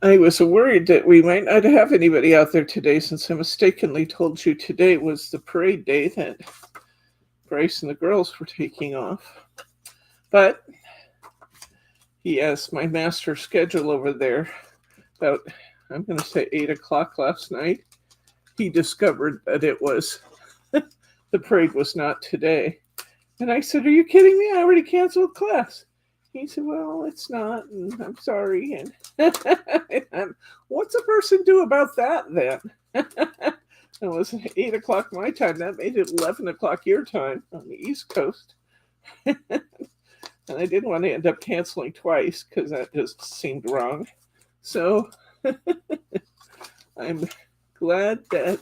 I was worried that we might not have anybody out there today since I mistakenly told you today was the parade day that Bryce and the girls were taking off. But he asked my master schedule over there about, I'm going to say 8 o'clock last night. He discovered that it was, the parade was not today. And I said, "Are you kidding me? I already canceled class." He said, "Well, it's not, and I'm sorry." And what's a person do about that then? It was 8 o'clock my time. That made it 11 o'clock your time on the East Coast. And I didn't want to end up canceling twice because that just seemed wrong. So I'm glad that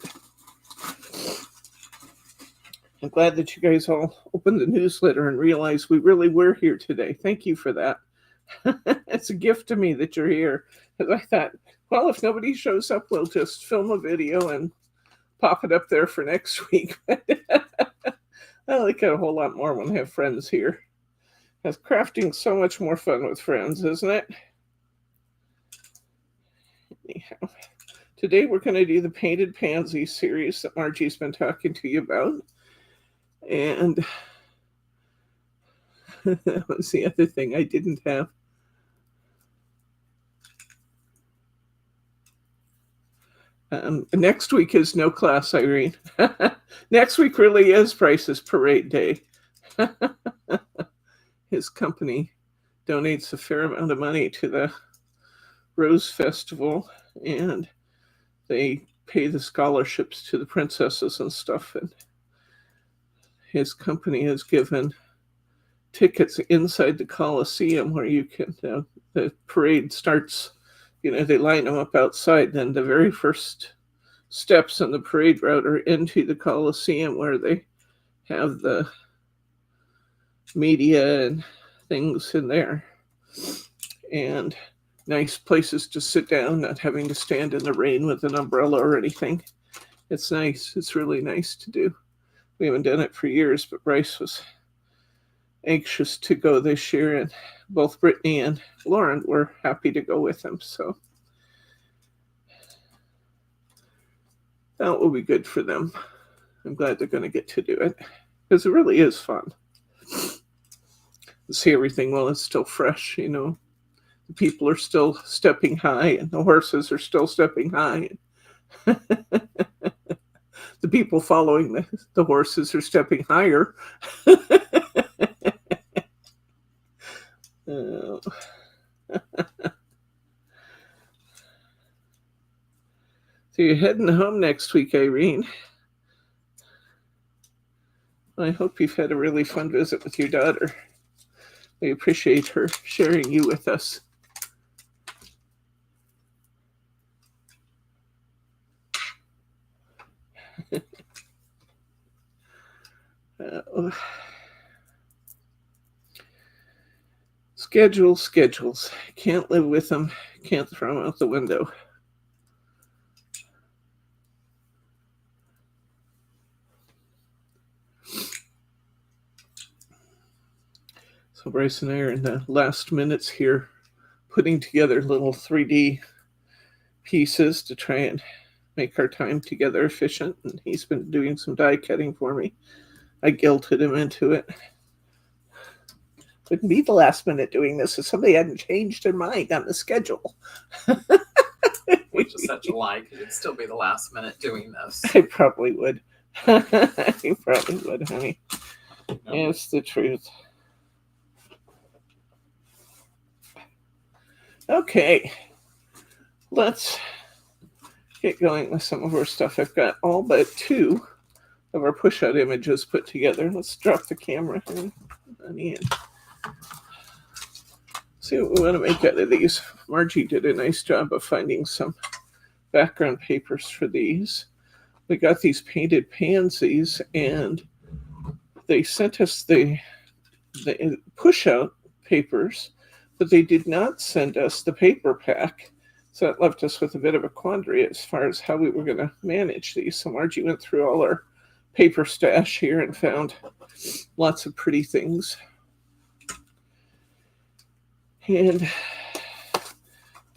you guys all opened the newsletter and realized we really were here today. Thank you for that. It's a gift to me that you're here. Because I thought, well, if nobody shows up, we'll just film a video and pop it up there for next week. I like it a whole lot more when I have friends here. Because crafting's so much more fun with friends, isn't it? Anyhow, today we're going to do the Painted Pansies series that Margie's been talking to you about. And that was the other thing I didn't have. Next week is no class, Irene. Next week really is Bryce's parade day. His company donates a fair amount of money to the Rose Festival, and they pay the scholarships to the princesses and stuff. And his company has given tickets inside the Coliseum where you can, the parade starts, they line them up outside. Then the very first steps on the parade route are into the Coliseum where they have the media and things in there. And nice places to sit down, not having to stand in the rain with an umbrella or anything. It's nice. It's really nice to do. We haven't done it for years, but Bryce was anxious to go this year, and both Brittany and Lauren were happy to go with him. So that will be good for them. I'm glad they're going to get to do it because it really is fun. See everything while it's still fresh, The people are still stepping high, and the horses are still stepping high. The people following the horses are stepping higher. Oh. So you're heading home next week, Irene. I hope you've had a really fun visit with your daughter. We appreciate her sharing you with us. Schedules. Can't live with them. Can't throw them out the window. So Bryce and I are in the last minutes here, putting together little 3D pieces to try and make our time together efficient. And he's been doing some die cutting for me. I guilted him into it. Wouldn't be the last minute doing this if somebody hadn't changed their mind on the schedule. Which is such a lie, because you'd still be the last minute doing this. I probably would. You probably would, honey. No. It's the truth. Okay. Let's get going with some of our stuff. I've got all but 2 of our push-out images put together. Let's drop the camera, honey, and see what we want to make out of these. Margie did a nice job of finding some background papers for these. We got these painted pansies, and they sent us the push-out papers, but they did not send us the paper pack. So that left us with a bit of a quandary as far as how we were going to manage these. So Margie went through all our paper stash here and found lots of pretty things. And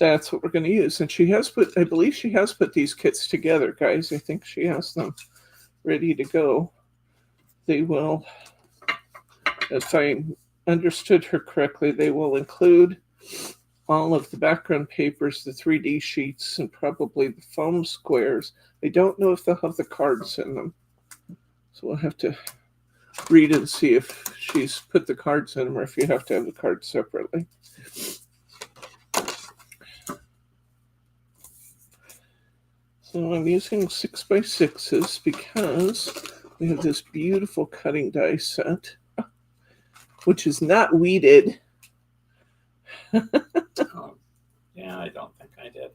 that's what we're going to use. And I believe she has put these kits together, guys. I think she has them ready to go. They will, if I understood her correctly, they will include all of the background papers, the 3D sheets, and probably the foam squares. I don't know if they'll have the cards in them. So we'll have to read and see if she's put the cards in them or if you have to have the cards separately. So I'm using 6x6s because we have this beautiful cutting die set, which is not weeded. Oh, yeah, I don't think I did.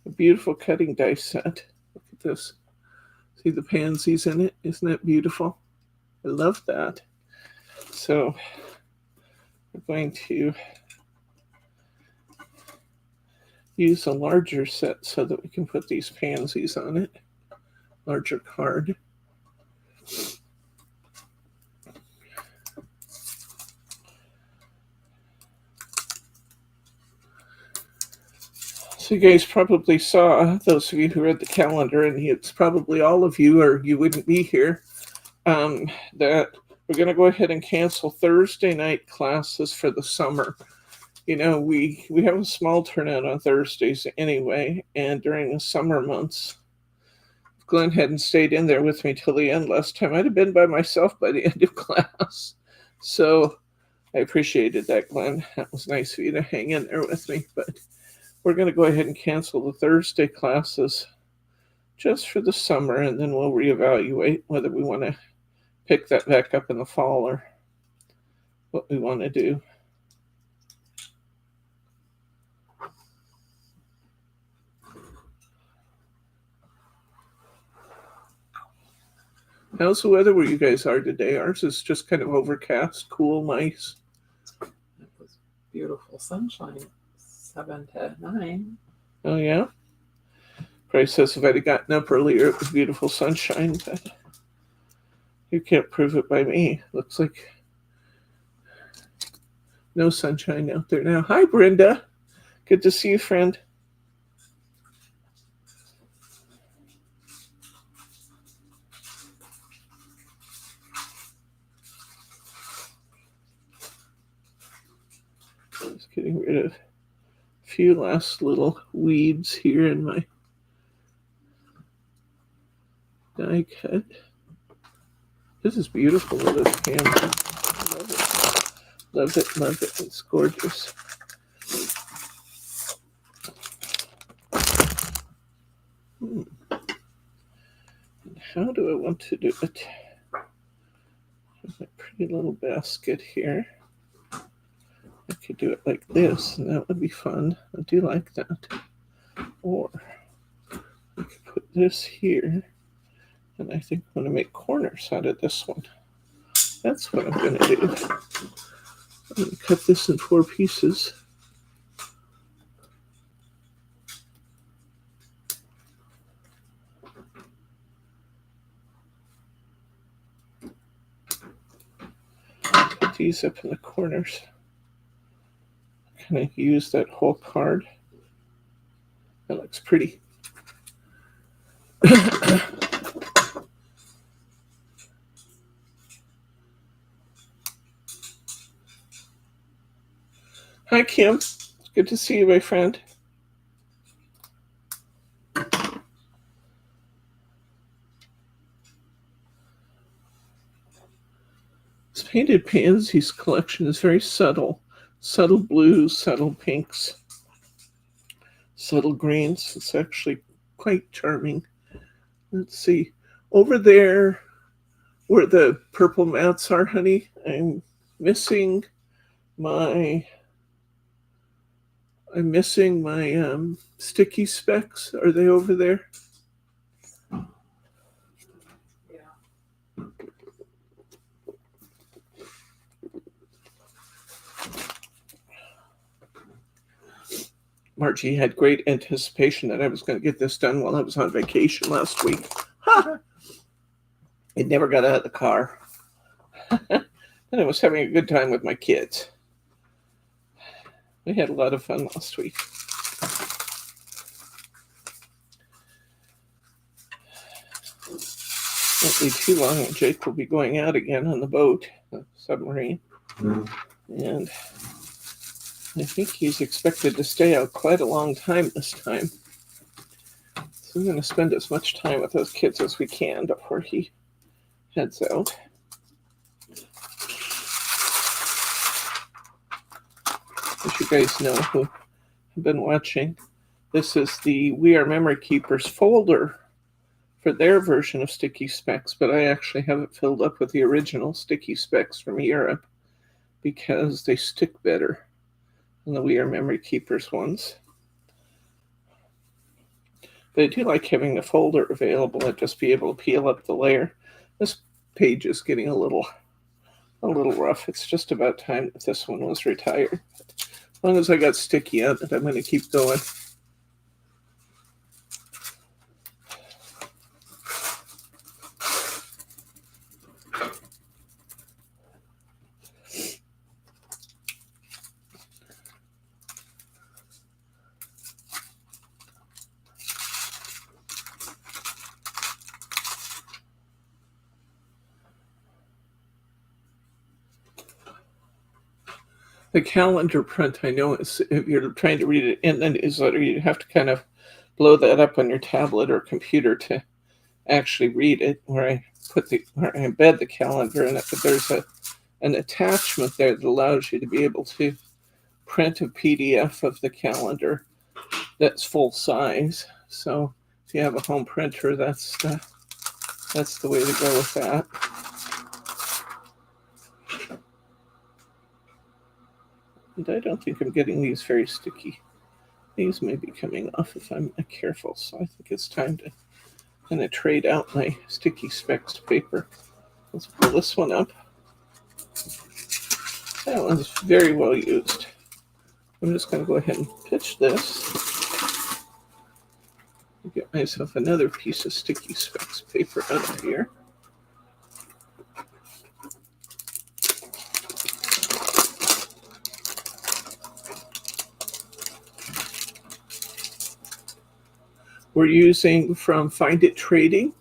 A beautiful cutting die set. Look at this. See the pansies in it? Isn't that beautiful? I love that. So we're going to use a larger set so that we can put these pansies on it. Larger card. So you guys probably saw, those of you who read the calendar, and it's probably all of you or you wouldn't be here, that we're going to go ahead and cancel Thursday night classes for the summer. You know, we have a small turnout on Thursdays anyway, and during the summer months, if Glenn hadn't stayed in there with me till the end last time, I'd have been by myself by the end of class. So I appreciated that, Glenn. That was nice of you to hang in there with me, but we're going to go ahead and cancel the Thursday classes just for the summer, and then we'll reevaluate whether we want to pick that back up in the fall or what we want to do. How's the weather where you guys are today? Ours is just kind of overcast, cool, nice. It was beautiful sunshine. 7 to 9. Oh, yeah? Bryce says if I'd have gotten up earlier, it was beautiful sunshine, but you can't prove it by me. Looks like no sunshine out there now. Hi, Brenda. Good to see you, friend. Just getting rid of a few last little weeds here in my die cut. This is beautiful with this camera. Love it. Love it, love it. It's gorgeous. And how do I want to do it? There's my pretty little basket here. I could do it like this, and that would be fun. I do like that. Or I could put this here, and I think I'm going to make corners out of this one. That's what I'm going to do. I'm going to cut this in 4 pieces. Put these up in the corners. Kind of use that whole card. That looks pretty. Hi, Kim. Good to see you, my friend. This painted pansies collection is very subtle. Subtle blues, subtle pinks, subtle greens. It's actually quite charming. Let's see. Over there, where the purple mats are, honey, I'm missing my sticky specks. Are they over there? Yeah. Margie had great anticipation that I was going to get this done while I was on vacation last week. Ha! It never got out of the car. And I was having a good time with my kids. We had a lot of fun last week. Won't be too long and Jake will be going out again on the boat, the submarine. And I think he's expected to stay out quite a long time this time. So we're going to spend as much time with those kids as we can before he heads out. As you guys know who have been watching, this is the We Are Memory Keepers folder for their version of Sticky Specs, but I actually have it filled up with the original Sticky Specs from Europe because they stick better than the We Are Memory Keepers ones. But I do like having the folder available and just be able to peel up the layer. This page is getting a little rough. It's just about time that this one was retired. As long as I got sticky on it, I'm going to keep going. The calendar print, I know, is if you're trying to read it in the newsletter, you have to kind of blow that up on your tablet or computer to actually read it, where I embed the calendar in it. But there's an attachment there that allows you to be able to print a PDF of the calendar that's full size. So if you have a home printer, that's the way to go with that. And I don't think I'm getting these very sticky. These may be coming off if I'm not careful. So I think it's time to kind of trade out my Sticky Specs paper. Let's pull this one up. That one's very well used. I'm just going to go ahead and pitch this. Get myself another piece of Sticky Specs paper out of here. We're using from Find It Trading.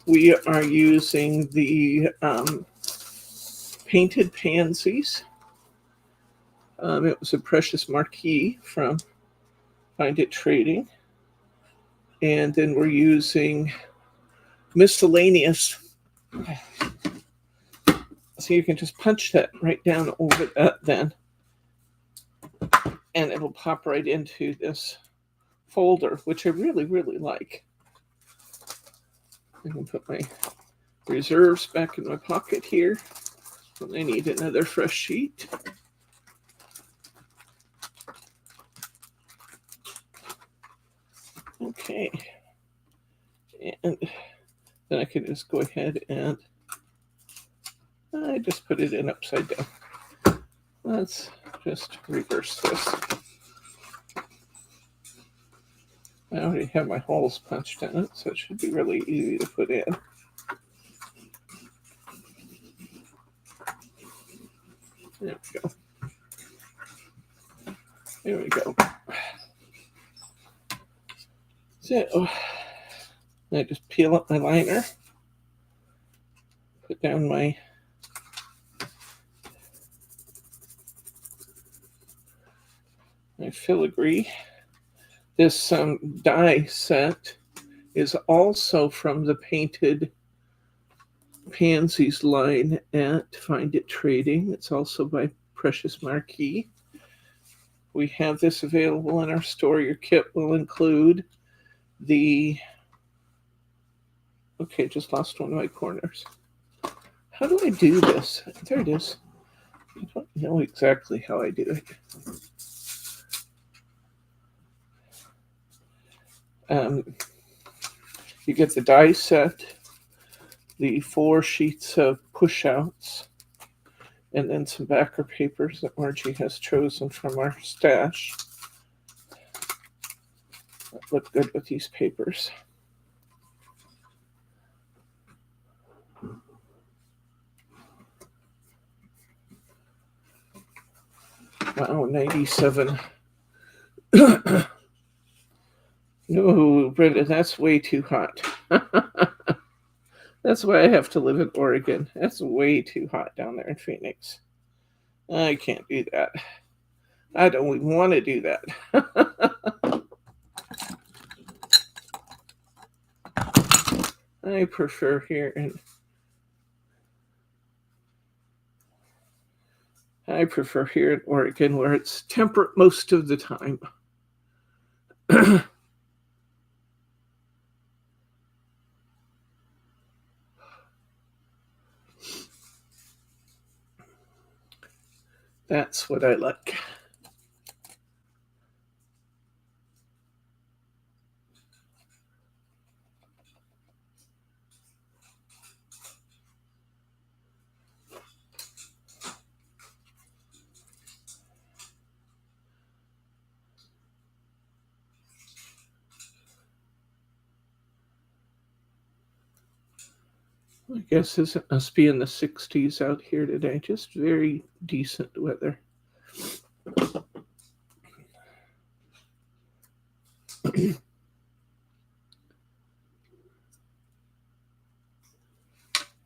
We are using the Painted Pansies. It was a precious marquee from Find It Trading. And then we're using miscellaneous. So you can just punch that right down over that then. And it'll pop right into this folder, which I really, really like. I can put my reserves back in my pocket here when I need another fresh sheet. Okay. And then I can just go ahead and I just put it in upside down. Let's just reverse this. I already have my holes punched in it, so it should be really easy to put in. There we go. There we go. So I just peel up my liner, put down my filigree. This die set is also from the Painted Pansies line at Find It Trading. It's also by Precious Marquee. We have this available in our store. Your kit will include the... Okay, just lost one of my corners. How do I do this? There it is. I don't know exactly how I do it. You get the die set, the 4 sheets of push-outs, and then some backer papers that Margie has chosen from our stash. That look good with these papers. Wow, 97. No, Brenda, that's way too hot. That's why I have to live in Oregon. That's way too hot down there in Phoenix. I can't do that. I don't even want to do that. I prefer here in Oregon where it's temperate most of the time. That's what I like. I guess it must be in the 60s out here today. Just very decent weather.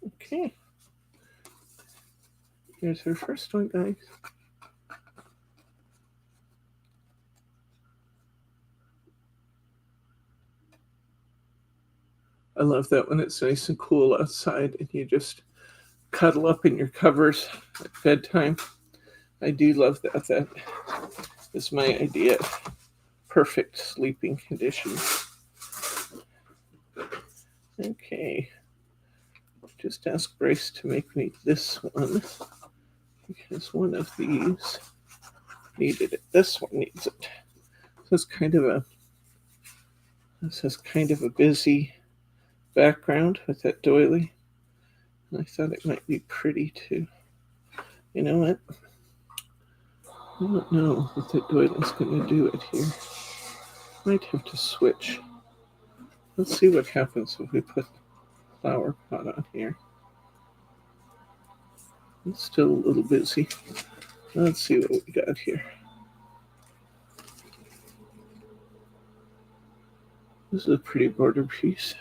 Okay. Here's our first one, guys. I love that when it's nice and cool outside and you just cuddle up in your covers at bedtime. I do love that. That is my idea of perfect sleeping conditions. Okay. Just ask Bryce to make me this one because one of these needed it. This one needs it. This is kind of a busy background with that doily. And I thought it might be pretty too. You know what? I don't know what that doily's going to do it here. Might have to switch. Let's see what happens if we put flower pot on here. It's still a little busy. Let's see what we got here. This is a pretty border piece.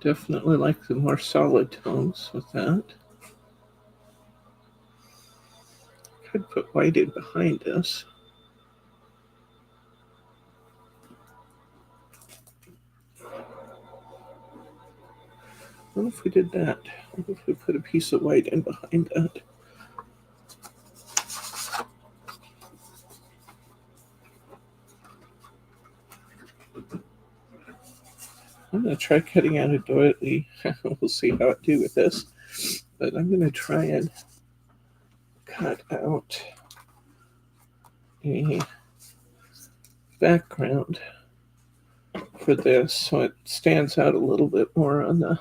Definitely like the more solid tones with that. Could put white in behind this. What if we did that? What if we put a piece of white in behind that? I'm going to try cutting out a doily. We'll see how I do with this. But I'm going to try and cut out a background for this so it stands out a little bit more on the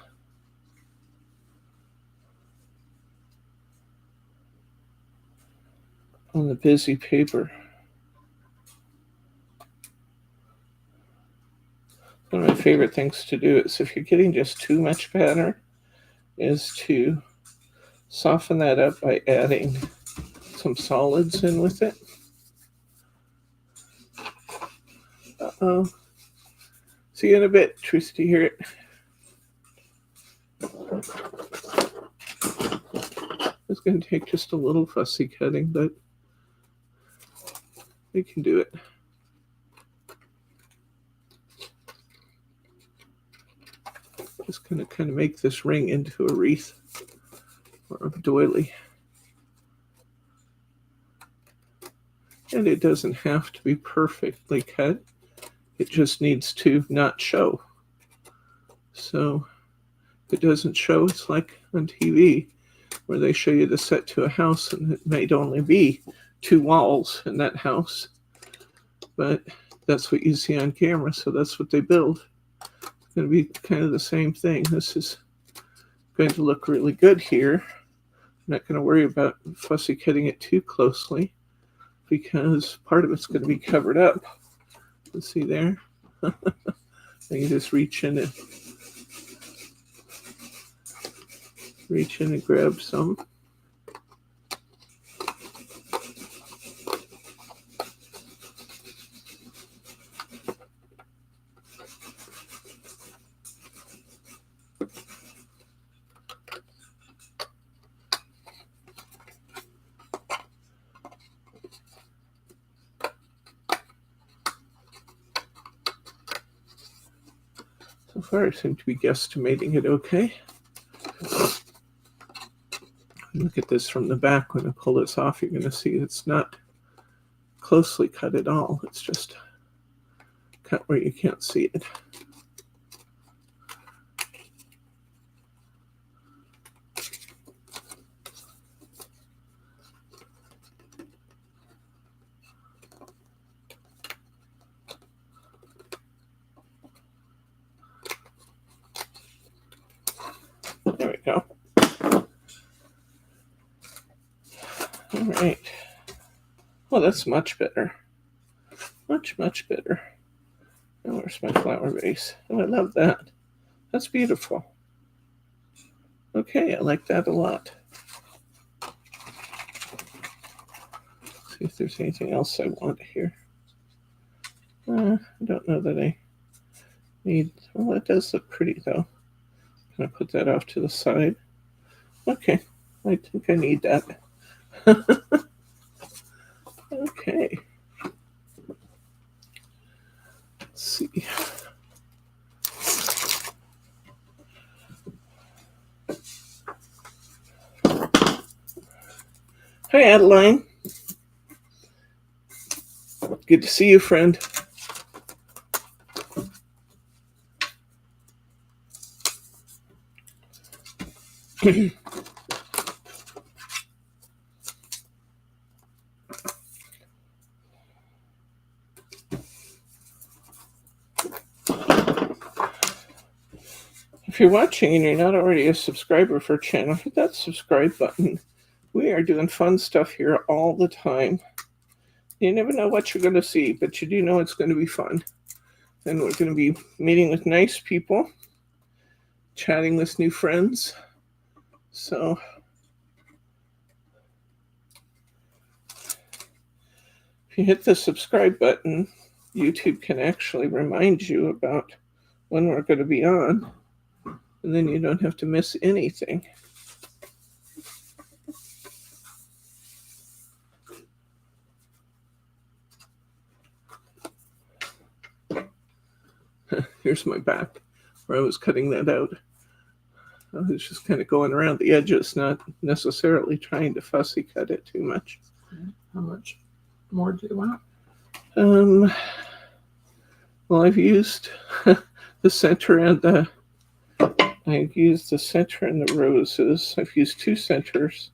busy paper. One of my favorite things to do is if you're getting just too much pattern is to soften that up by adding some solids in with it. Uh-oh. See you in a bit, Truth to hear it. It's going to take just a little fussy cutting, but we can do it. Just going to kind of make this ring into a wreath or a doily. And it doesn't have to be perfectly cut. It just needs to not show. So if it doesn't show, it's like on TV where they show you the set to a house and it might only be 2 walls in that house. But that's what you see on camera, so that's what they build. It's going to be kind of the same thing. This is going to look really good here. I'm not going to worry about fussy cutting it too closely because part of it's going to be covered up. Let's see there. You just reach in and reach in and grab some. So far, I seem to be guesstimating it okay. Look at this from the back. When I pull this off, you're going to see it's not closely cut at all. It's just cut where you can't see it. There we go. All right. Well, that's much better. Much, much better. Now where's my flower vase? Oh, I love that. That's beautiful. Okay, I like that a lot. See if there's anything else I want here. I don't know that I need... Well, it does look pretty, though. Can I put that off to the side? Okay, I think I need that. Okay. Let's see. Hi, Adeline. Good to see you, friend. If you're watching and you're not already a subscriber for our channel, hit that subscribe button. We are doing fun stuff here all the time. You never know what you're going to see, but you do know it's going to be fun. And we're going to be meeting with nice people, chatting with new friends. So if you hit the subscribe button, YouTube can actually remind you about when we're going to be on. And then you don't have to miss anything. Here's my back where I was cutting that out. I was just kind of going around the edges, not necessarily trying to fussy cut it too much. How much more do you want? Well, I've used the center and the roses. I've used two centers,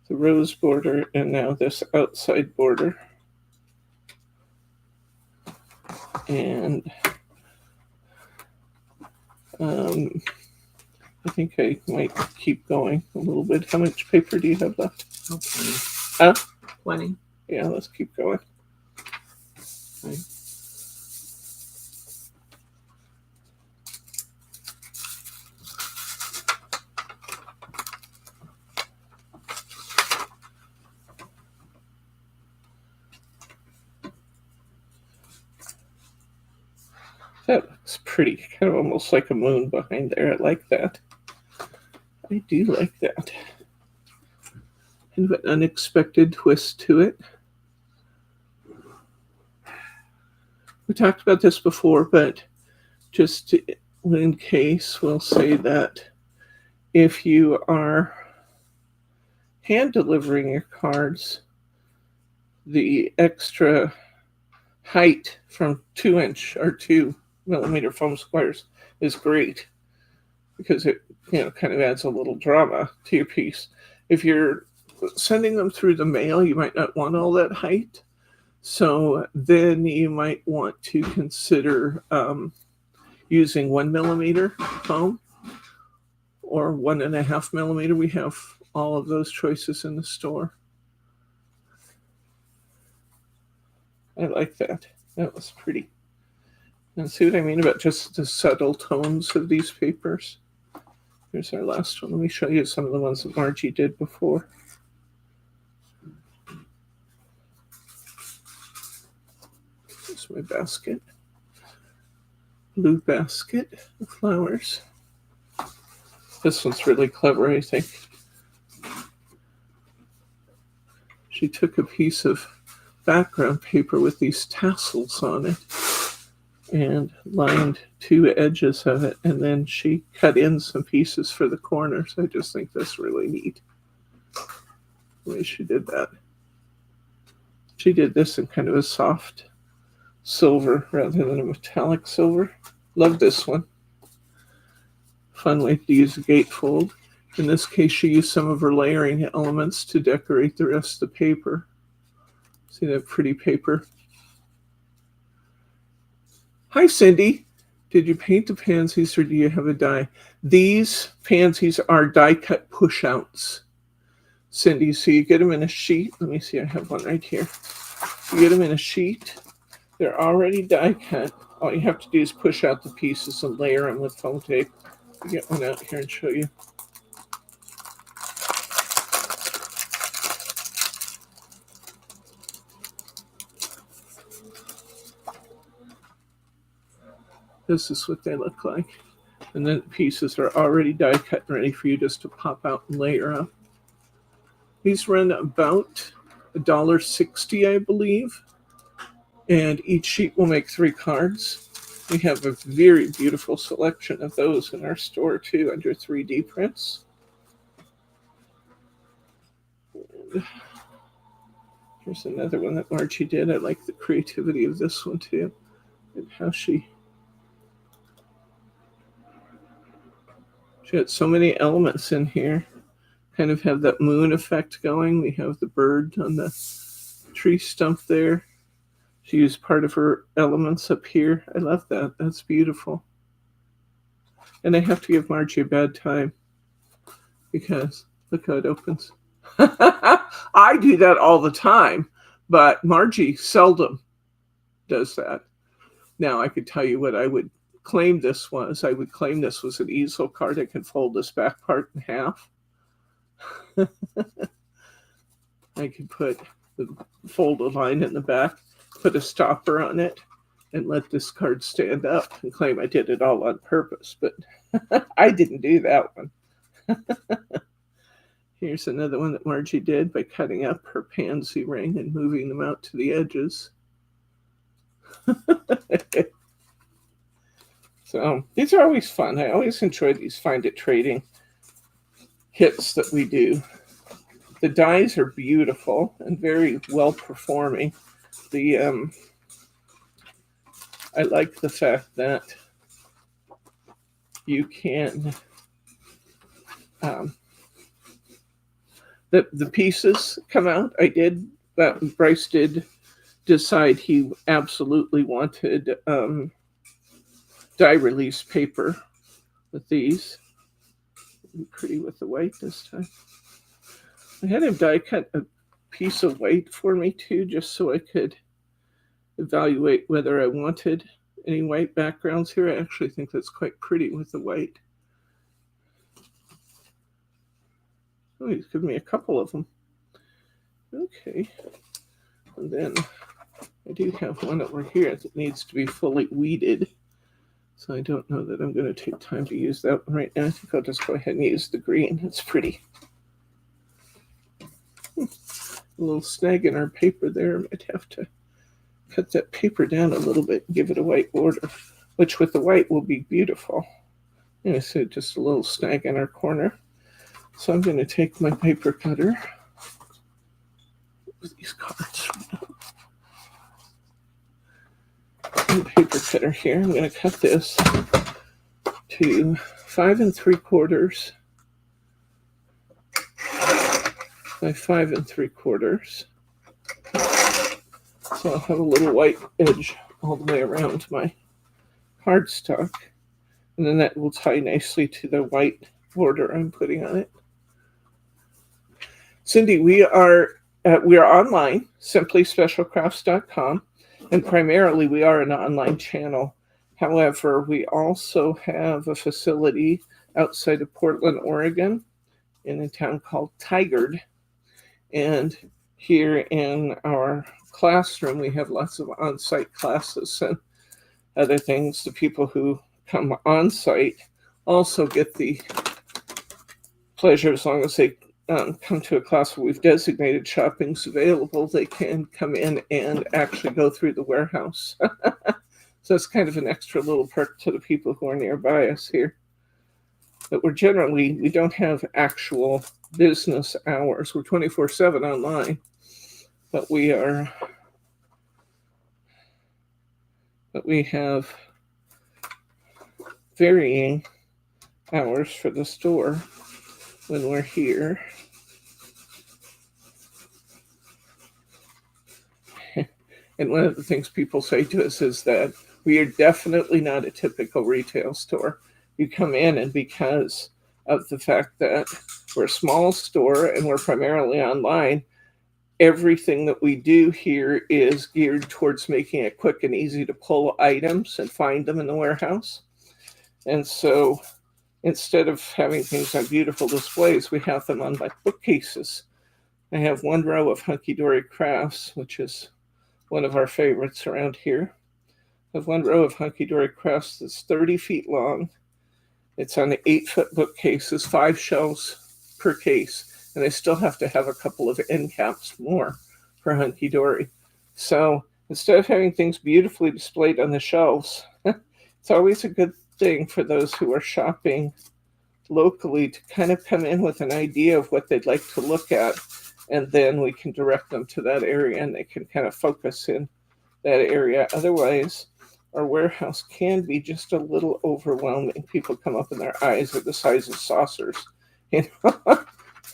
the rose border and now this outside border. And I think I might keep going a little bit. How much paper do you have left? Oh, 20. Huh? 20. Yeah, let's keep going. Okay. That looks pretty, kind of almost like a moon behind there. I like that. I do like that. Kind of an unexpected twist to it. We talked about this before, but just in case, we'll say that if you are hand delivering your cards, the extra height from 2-inch or 2mm foam squares is great because it kind of adds a little drama to your piece. If you're sending them through the mail, you might not want all that height. So then you might want to consider using 1mm foam or 1.5mm. We have all of those choices in the store. I like that. That was pretty. And see what I mean about just the subtle tones of these papers? Here's our last one. Let me show you some of the ones that Margie did before. Here's my basket. Blue basket of flowers. This one's really clever, I think. She took a piece of background paper with these tassels on it and lined two edges of it, and then she cut in some pieces for the corners. I just think that's really neat, the way she did that. She did this in kind of a soft silver rather than a metallic silver. Love this one. Fun way to use a gatefold. In this case, she used some of her layering elements to decorate the rest of the paper. See that pretty paper? Hi, Cindy. Did you paint the pansies or do you have a die? These pansies are die-cut push-outs, Cindy. So you get them in a sheet. Let me see, I have one right here. You get them in a sheet. They're already die-cut. All you have to do is push out the pieces and layer them with foam tape. I'll get one out here and show you. This is what they look like. And then the pieces are already die cut and ready for you just to pop out and layer up. These run about $1.60, I believe. And each sheet will make 3 cards. We have a very beautiful selection of those in our store too, under 3D prints. And here's another one that Margie did. I like the creativity of this one too, and how she had so many elements in here. Kind of have that moon effect going. We have the bird on the tree stump there. She used part of her elements up here. I love that. That's beautiful. And I have to give Margie a bad time because look how it opens. I do that all the time, but Margie seldom does that. Now I could tell you what I would claim this was. I would claim this was an easel card. I can fold this back part in half. I could put the folded line in the back, put a stopper on it, and let this card stand up and claim I did it all on purpose, but I didn't do that one. Here's another one that Margie did by cutting up her pansy ring and moving them out to the edges. So these are always fun. I always enjoy these Find It Trading hits that we do. The dies are beautiful and very well performing. I like the fact that you can the pieces come out. Bryce did decide he absolutely wanted die release paper with these. Be pretty with the white this time. I had him die cut a piece of white for me too, just so I could evaluate whether I wanted any white backgrounds here. I actually think that's quite pretty with the white. Oh, he's given me a couple of them. Okay. And then I do have one over here that needs to be fully weeded. So I don't know that I'm going to take time to use that one right now. I think I'll just go ahead and use the green. It's pretty. A little snag in our paper there. I might have to cut that paper down a little bit and give it a white border, which with the white will be beautiful. And I see just a little snag in our corner. So I'm going to take my paper cutter with these cards. And paper cutter here. I'm going to cut this to 5 3/4 by 5 3/4. So I'll have a little white edge all the way around my cardstock, and then that will tie nicely to the white border I'm putting on it. Cindy, we are online, simplyspecialcrafts.com, and primarily we are an online channel. However, we also have a facility outside of Portland, Oregon, in a town called Tigard. And here in our classroom, we have lots of on-site classes and other things. The people who come on-site also get the pleasure, as long as they come to a class where we've designated shopping's available, they can come in and actually go through the warehouse. So it's kind of an extra little perk to the people who are nearby us here. But we don't have actual business hours. We're 24/7 online, but we have varying hours for the store when we're here. And one of the things people say to us is that we are definitely not a typical retail store. You come in, and because of the fact that we're a small store and we're primarily online, everything that we do here is geared towards making it quick and easy to pull items and find them in the warehouse. And so instead of having things on beautiful displays, we have them on like bookcases. I have one row of Hunky Dory Crafts, which is one of our favorites around here. I have one row of Hunky Dory Crafts that's 30 feet long. It's on the 8-foot bookcases, 5 shelves per case, and I still have to have a couple of end caps more for Hunky Dory. So instead of having things beautifully displayed on the shelves, it's always a good thing for those who are shopping locally to kind of come in with an idea of what they'd like to look at, and then we can direct them to that area and they can kind of focus in that area. Otherwise, our warehouse can be just a little overwhelming. People come up and their eyes are the size of saucers. You know,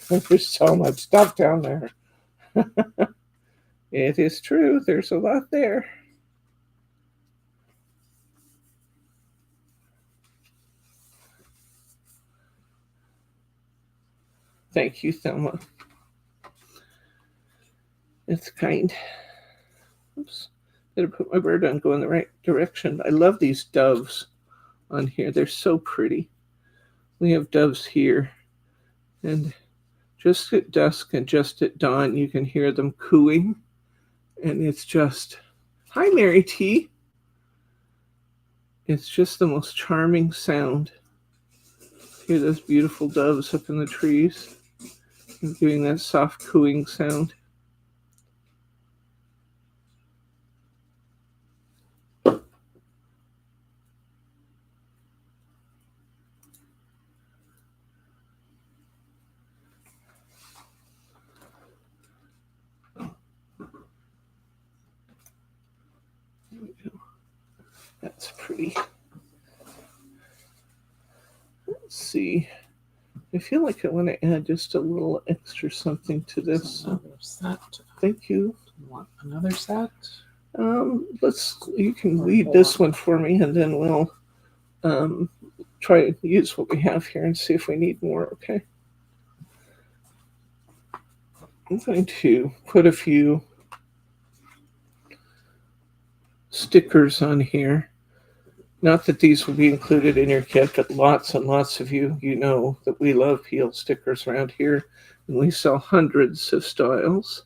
there's so much stuff down there. It is true. There's a lot there. Thank you, Thelma. It's kind. Oops. Better put my bird on, go in the right direction. I love these doves on here. They're so pretty. We have doves here. And just at dusk and just at dawn, you can hear them cooing. And it's just, hi, Mary T. It's just the most charming sound. Hear those beautiful doves up in the trees and doing that soft cooing sound. That's pretty. Let's see. I feel like I want to add just a little extra something to this. Another set. Thank you. You want another set? You can lead this one for me, and then we'll try to use what we have here and see if we need more. Okay. I'm going to put a few stickers on here. Not that these will be included in your kit, but lots and lots of you know that we love peel stickers around here, and we sell hundreds of styles.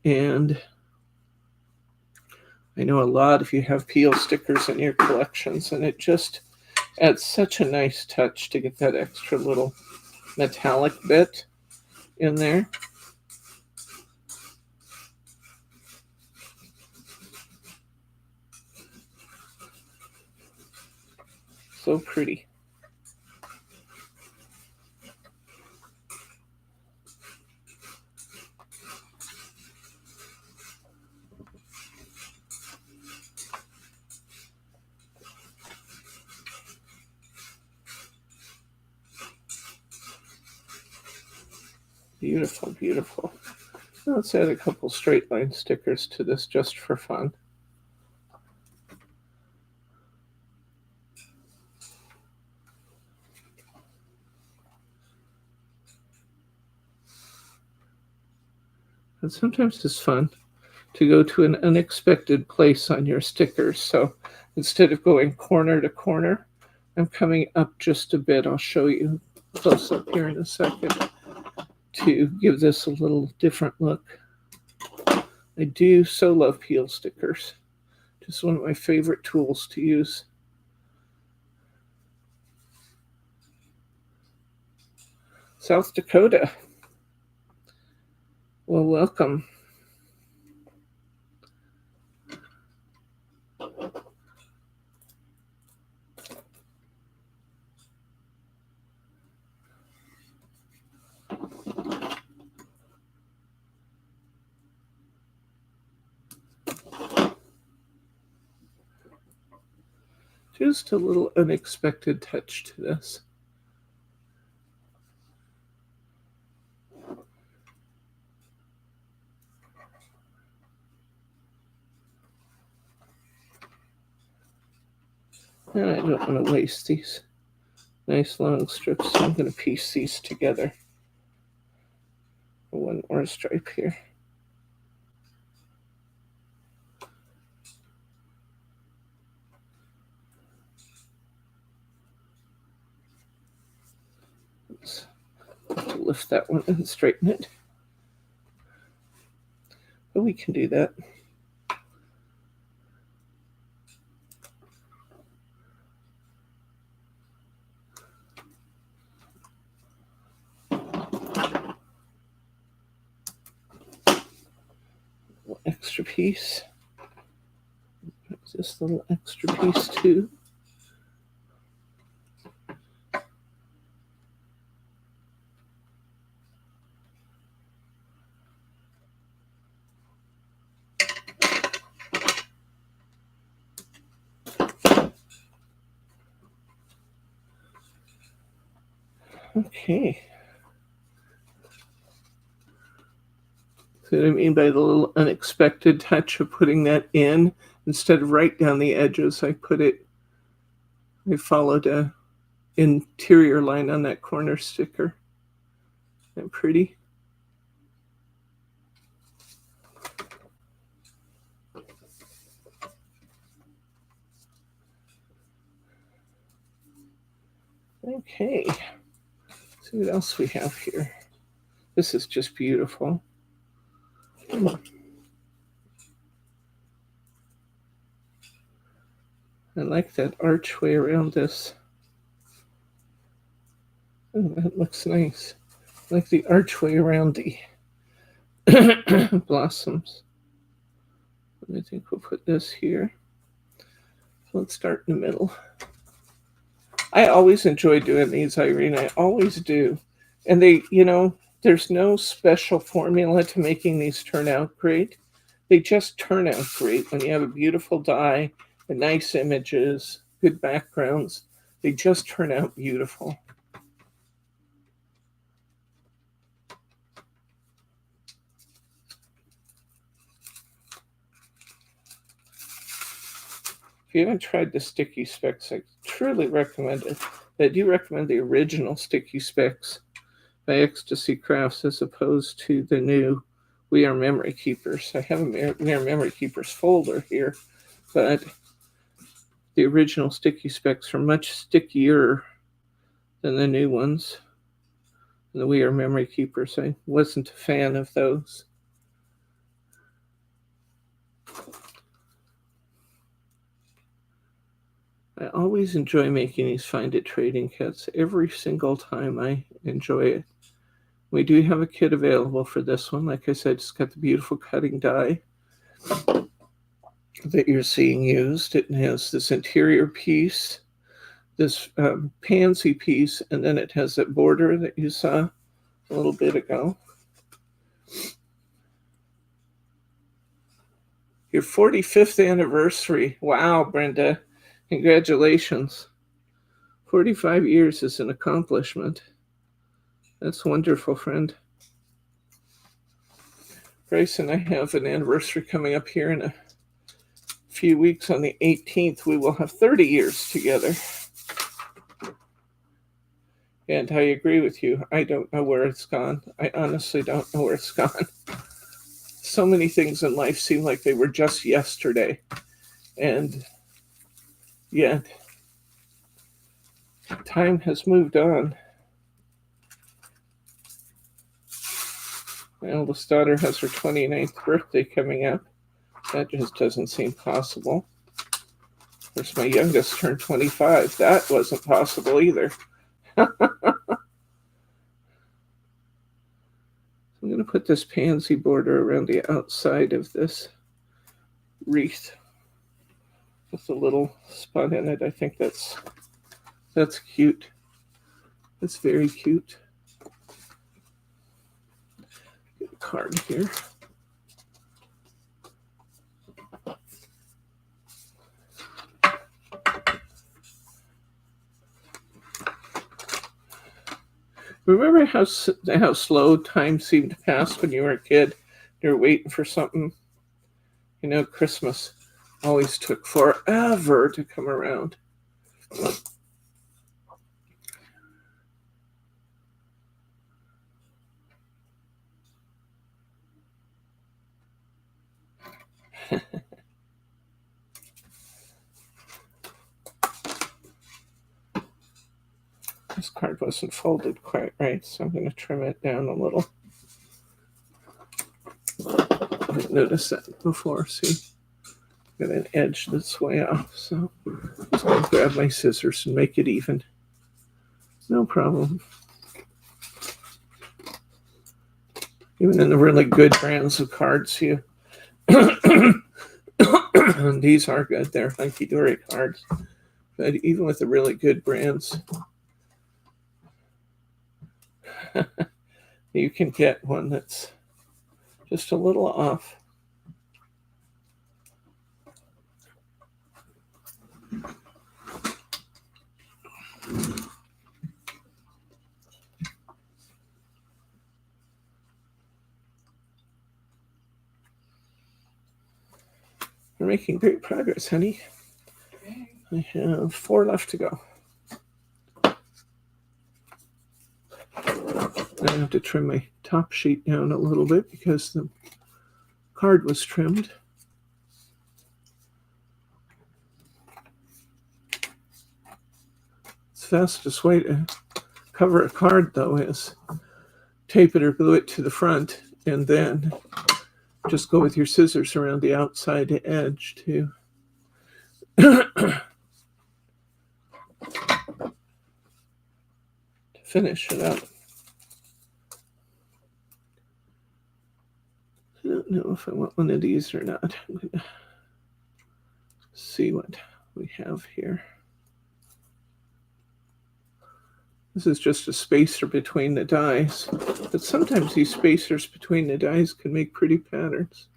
And I know a lot of you have peel stickers in your collections, and it just adds such a nice touch to get that extra little metallic bit in there. So pretty. Beautiful, beautiful. Let's add a couple straight line stickers to this just for fun. And sometimes it's fun to go to an unexpected place on your stickers. So instead of going corner to corner, I'm coming up just a bit. I'll show you close up here in a second to give this a little different look. I do so love peel stickers. Just one of my favorite tools to use. South Dakota. Well, welcome. Just a little unexpected touch to this. And I don't want to waste these nice long strips, so I'm going to piece these together. One more stripe here. Oops. Have to lift that one and straighten it. But we can do that. Extra piece. This little extra piece too. Okay. See what I mean by the little unexpected touch of putting that in? Instead of right down the edges, I followed a interior line on that corner sticker. Isn't that pretty? Okay. Let's see what else we have here. This is just beautiful. I like that archway around this. Oh, that looks nice. I like the archway around the blossoms. I think we'll put this here. So let's start in the middle. I always enjoy doing these, Irene. I always do. And there's no special formula to making these turn out great. They just turn out great when you have a beautiful die, and nice images, good backgrounds. They just turn out beautiful. If you haven't tried the sticky specs, I truly recommend it. I do recommend the original sticky specs by Ecstasy Crafts as opposed to the new We Are Memory Keepers. I have a We Are Memory Keepers folder here, but the original sticky specs are much stickier than the new ones. And the We Are Memory Keepers, I wasn't a fan of those. I always enjoy making these Find It trading kits. Every single time I enjoy it. We do have a kit available for this one. Like I said, it's got the beautiful cutting die that you're seeing used. It has this interior piece, this pansy piece, and then it has that border that you saw a little bit ago. Your 45th anniversary. Wow, Brenda. Congratulations. 45 years is an accomplishment. That's wonderful, friend. Bryce and I have an anniversary coming up here in a few weeks. On the 18th, we will have 30 years together. And I agree with you. I don't know where it's gone. I honestly don't know where it's gone. So many things in life seem like they were just yesterday. And yet, Time has moved on. My oldest daughter has her 29th birthday coming up. That just doesn't seem possible. Of course, my youngest turned 25. That wasn't possible either. I'm going to put this pansy border around the outside of this wreath with a little spot in it. I think that's cute. That's very cute. Get a card here. Remember how slow time seemed to pass when you were a kid? You were waiting for something. You know, Christmas always took forever to come around. This card wasn't folded quite right, so I'm going to trim it down a little. I didn't notice that before. See, got an edge that's way off, so I'm just going to grab my scissors and make it even. No problem. Even in the really good brands of cards, these are good. They're hunky-dory cards. But even with the really good brands, you can get one that's just a little off. We're making great progress, honey. I have 4 left to go. I have to trim my top sheet down a little bit because the card was trimmed. The fastest way to cover a card, though, is tape it or glue it to the front and then just go with your scissors around the outside edge to finish it up. I don't know if I want one of these or not. I'm going to see what we have here. This is just a spacer between the dies, but sometimes these spacers between the dies can make pretty patterns.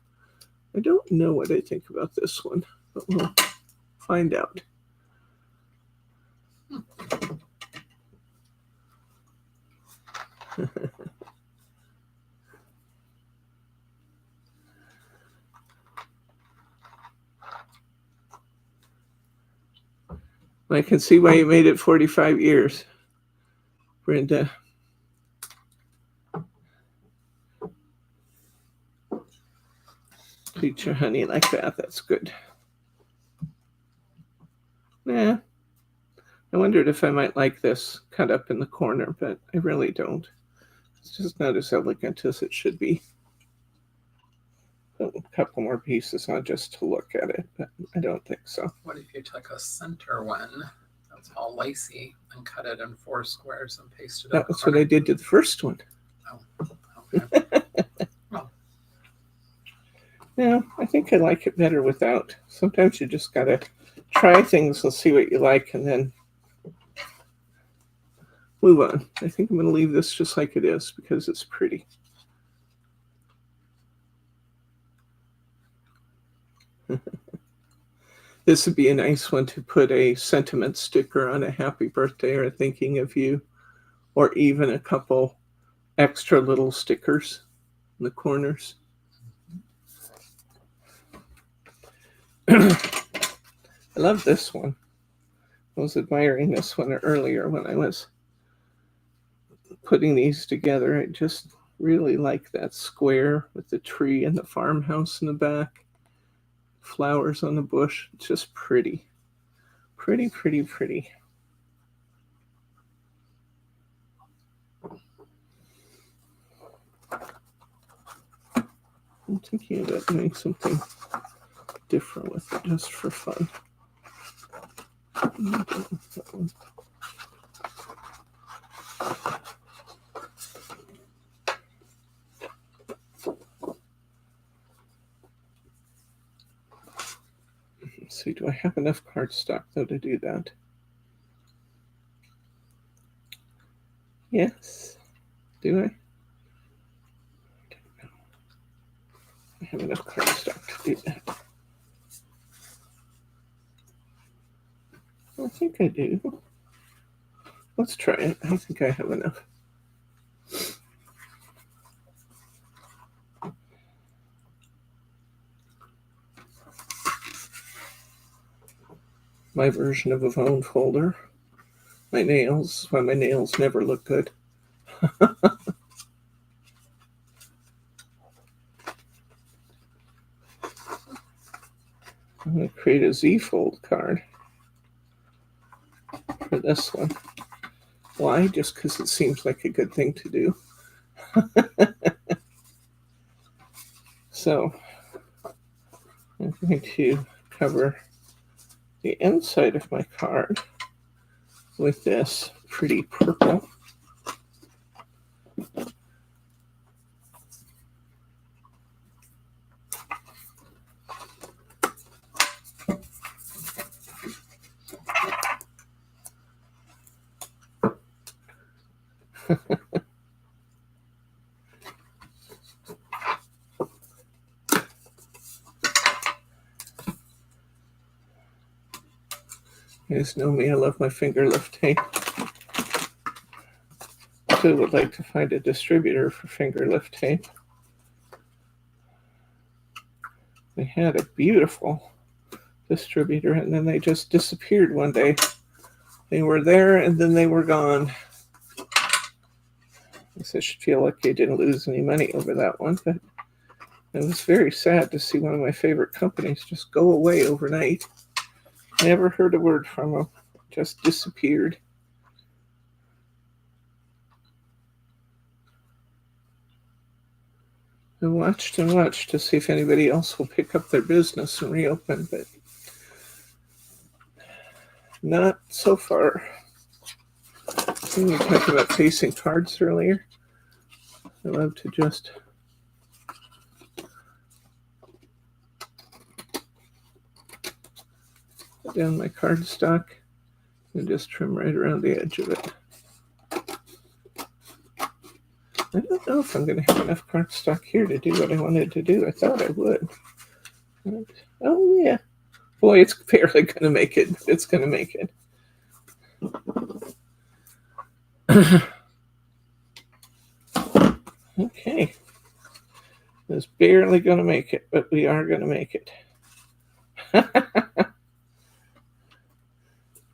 I don't know what I think about this one, but we'll find out. I can see why you made it 45 years, Brenda. Treat your honey like that. That's good. Yeah. I wondered if I might like this cut up in the corner, but I really don't. It's just not as elegant as it should be. Put a couple more pieces on just to look at it, but I don't think so. What if you took a center one that's all lacy and cut it in 4 squares and pasted it? That was what I did to the first one. Oh, okay. Well. Yeah, I think I like it better without. Sometimes you just gotta try things and see what you like and then move on. I think I'm going to leave this just like it is because it's pretty. This would be a nice one to put a sentiment sticker on, a happy birthday or a thinking of you, or even a couple extra little stickers in the corners. I love this one. I was admiring this one earlier when I was putting these together. I just really like that square with the tree and the farmhouse in the back. Flowers on the bush. It's just pretty. Pretty, pretty, pretty. I'm thinking about doing something different with it just for fun. Let's see, do I have enough cardstock though to do that? Yes. Do I? I have enough cardstock to do that. I think I do. Let's try it. I think I have enough. My version of a phone folder. My nails, why my nails never look good. I'm going to create a Z-fold card for this one. Why? Just because it seems like a good thing to do. So I'm going to cover the inside of my card with this pretty purple. You guys know me, I love my finger lift tape. I would like to find a distributor for finger lift tape. They had a beautiful distributor and then they just disappeared one day. They were there and then they were gone. I guess I should feel like I didn't lose any money over that one, but it was very sad to see one of my favorite companies just go away overnight. Never heard a word from them. Just disappeared. I watched and watched to see if anybody else will pick up their business and reopen, but not so far. We were talking about facing cards earlier. I love to just put down my cardstock and just trim right around the edge of it. I don't know if I'm going to have enough cardstock here to do what I wanted to do. I thought I would. But, oh, yeah. Boy, it's barely going to make it. It's going to make it. Okay. It's barely going to make it, but we are going to make it.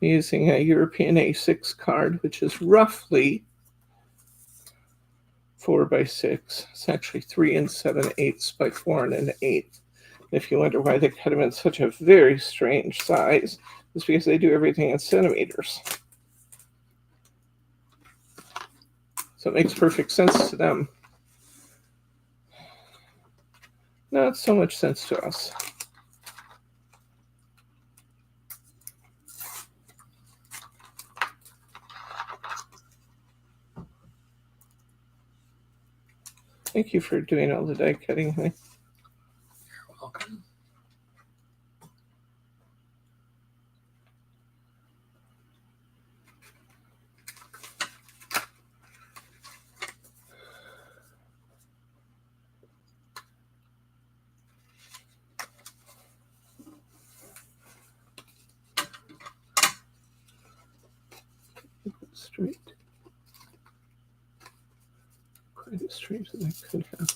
Using a European A6 card, which is roughly 4 by 6. It's actually 3 7/8 by 4 1/8. If you wonder why they cut them in such a very strange size, it's because they do everything in centimeters. So it makes perfect sense to them. Not so much sense to us. Thank you for doing all the die cutting, honey. You're welcome. Straight. Quite as straight as I could have.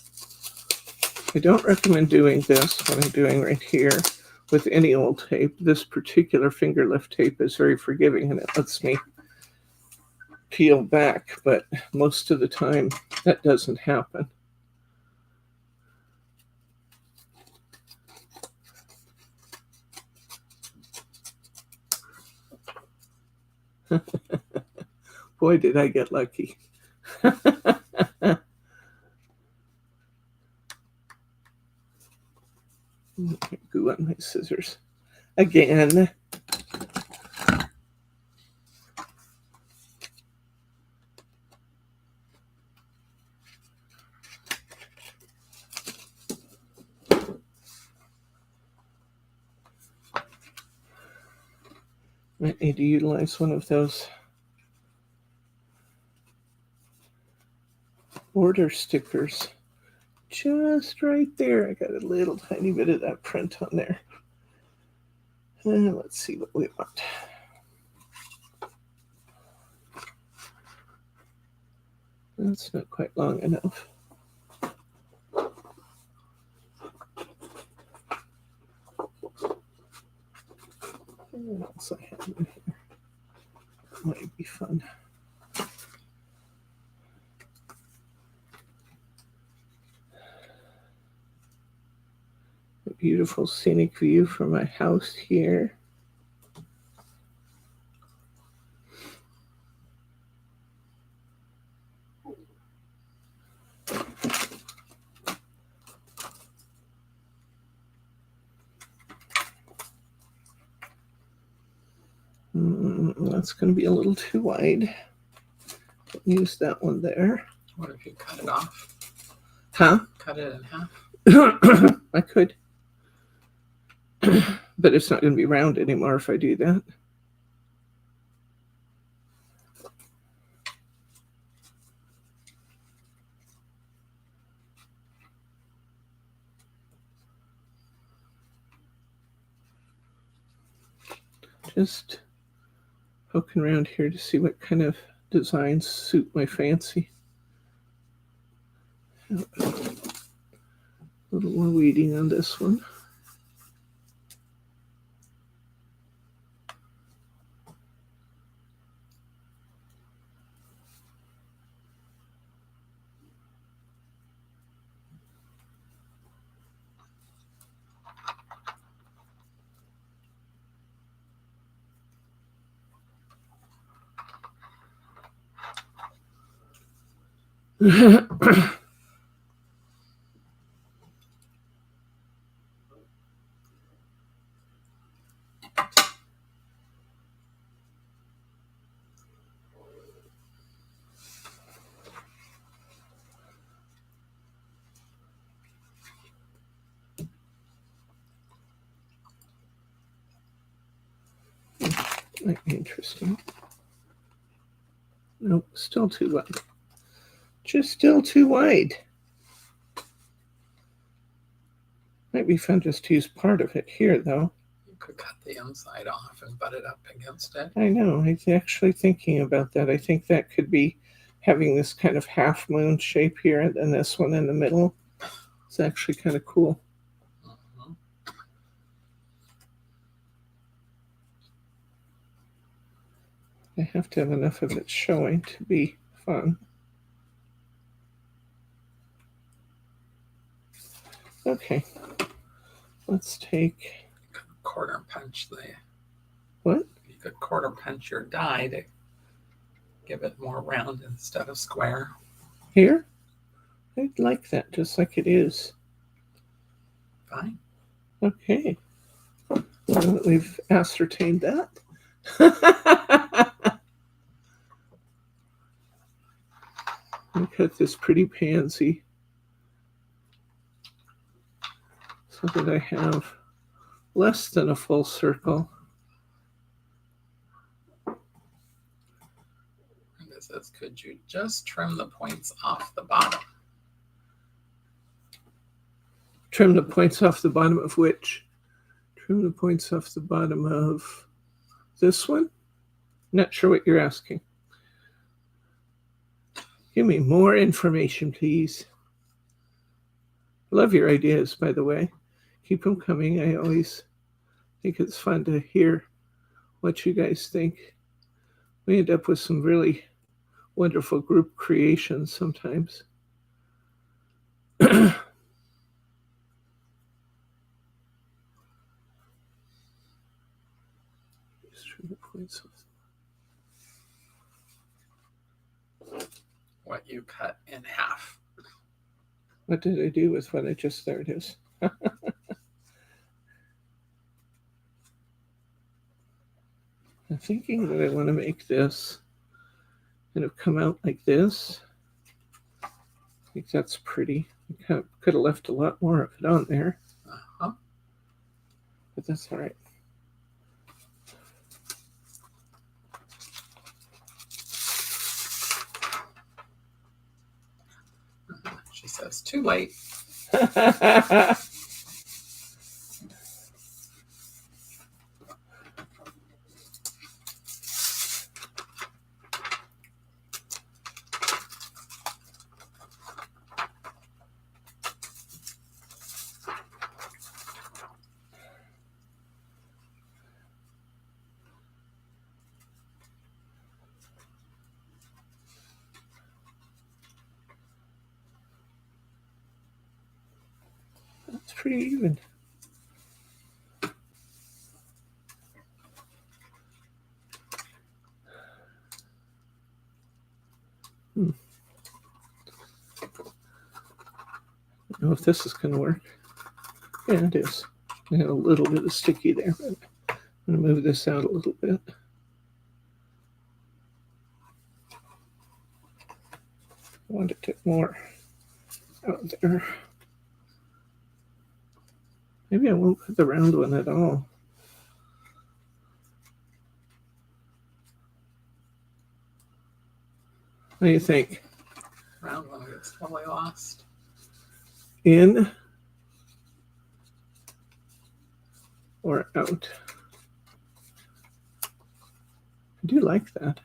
I don't recommend doing this, what I'm doing right here, with any old tape. This particular finger lift tape is very forgiving and it lets me peel back, but most of the time that doesn't happen. Boy, did I get lucky. Goo on my scissors again. Might need to utilize one of those order stickers. Just right there. I got a little tiny bit of that print on there. And let's see what we want. That's not quite long enough. What else I have in here? Might be fun. A beautiful scenic view from my house here. That's going to be a little too wide. Use that one there. What if you cut it off? Huh? Cut it in half? I could. But it's not going to be round anymore if I do that. Just poking around here to see what kind of designs suit my fancy. A little more weeding on this one. Might be interesting. Nope, still too wide. Just still too wide. Might be fun just to use part of it here, though. You could cut the inside off and butt it up against it. I know. I'm actually thinking about that. I think that could be having this kind of half moon shape here, and then this one in the middle. It's actually kind of cool. Mm-hmm. I have to have enough of it showing to be fun. Okay, let's take. You could quarter punch the. What? You could quarter punch your die to give it more round instead of square. Here? I'd like that, just like it is. Fine. Okay. Now that we've ascertained that. Look at this pretty pansy so that I have less than a full circle. And it says, could you just trim the points off the bottom? Trim the points off the bottom of which? Trim the points off the bottom of this one? Not sure what you're asking. Give me more information, please. Love your ideas, by the way. Keep them coming. I always think it's fun to hear what you guys think. We end up with some really wonderful group creations sometimes. What you cut in half. What did I do with what I just, there it is. I'm thinking that I want to make this kind of come out like this. I think that's pretty. I could have left a lot more of it on there, Uh-huh. but that's all right. She says, too late. That's pretty even. I don't know if this is going to work. Yeah, it is. I got a little bit of sticky there, but I'm going to move this out a little bit. I want it to get more out there. Maybe I won't put the round one at all. What do you think? Round one gets totally lost. In or out? I do like that.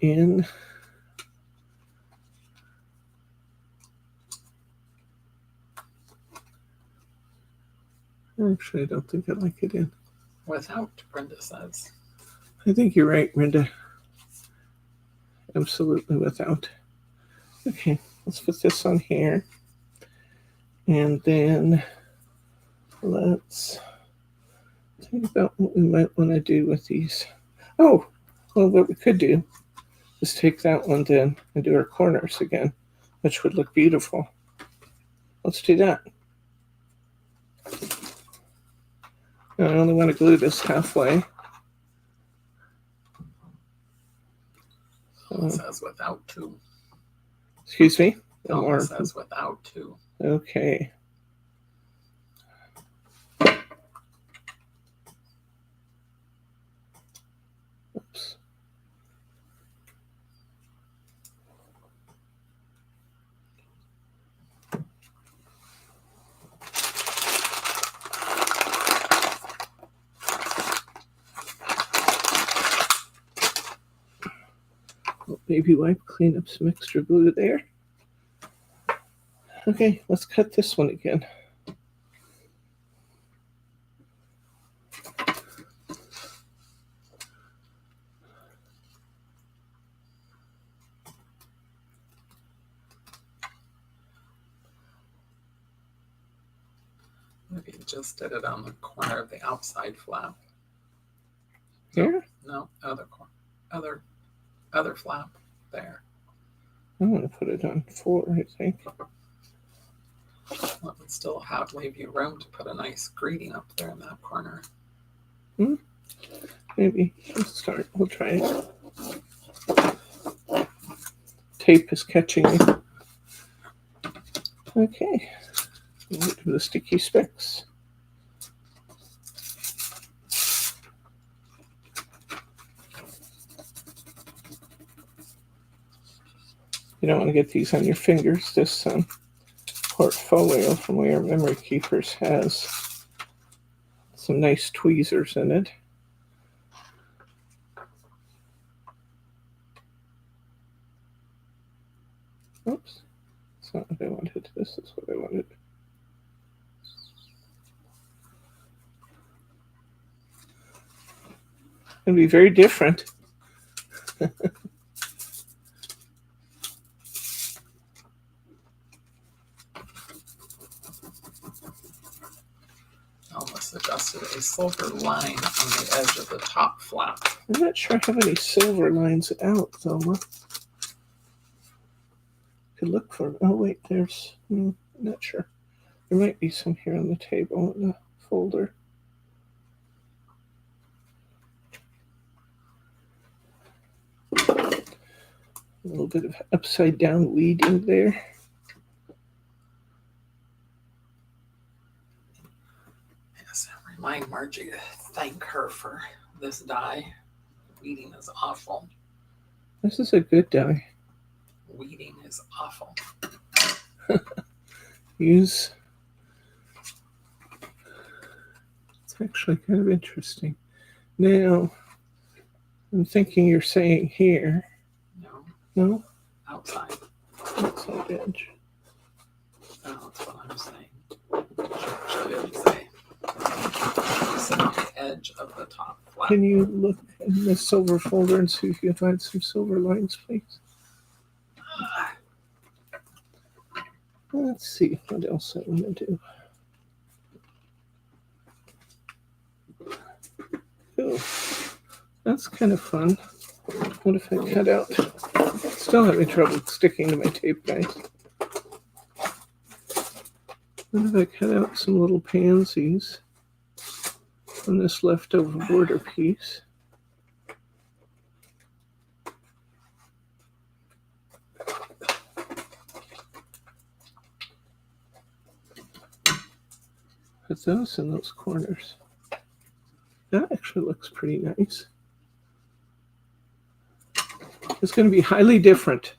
In actually, I don't think I like it in. Without, Brenda says. I think you're right, Brenda. Absolutely without. Okay, let's put this on here. And then let's think about what we might want to do with these. Oh, well, what we could do is take that one then and do our corners again, which would look beautiful. Let's do that. I only want to glue this halfway. It says without two. Excuse me? It says without two. Okay. Oops. Baby wipe, clean up some extra glue there. Okay, let's cut this one again. Maybe you just did it on the corner of the outside flap. Here? No, other flap there. I'm going to put it on 4, I think. That would still leave you room to put a nice greeting up there in that corner. Maybe. Let's start. We'll try it. Tape is catching me. Okay. We'll do the sticky specs. You don't want to get these on your fingers. This portfolio from We Are Memory Keepers has some nice tweezers in it. Oops. That's not what I wanted. This is what I wanted. It'd be very different. Almost adjusted a silver line on the edge of the top flap. I'm not sure I have any silver lines out, though. Could look for. Oh, wait, there's. Not sure. There might be some here on the table in the folder. A little bit of upside down weeding there. Yes, remind Margie to thank her for this dye. Weeding is awful. This is a good dye. Weeding is awful. Use. It's actually kind of interesting. Now, I'm thinking you're saying here. No, No? outside. Outside edge. Oh, that's what I'm saying. She didn't say. She said on the edge of the top flap. Can you look in the silver folder and see if you can find some silver lines, please? Let's see what else I want to do. Oh, that's kind of fun. What if I cut out? Still having trouble sticking to my tape, guys. What if I cut out some little pansies from this leftover border piece? Put those in those corners. That actually looks pretty nice. It's going to be highly different.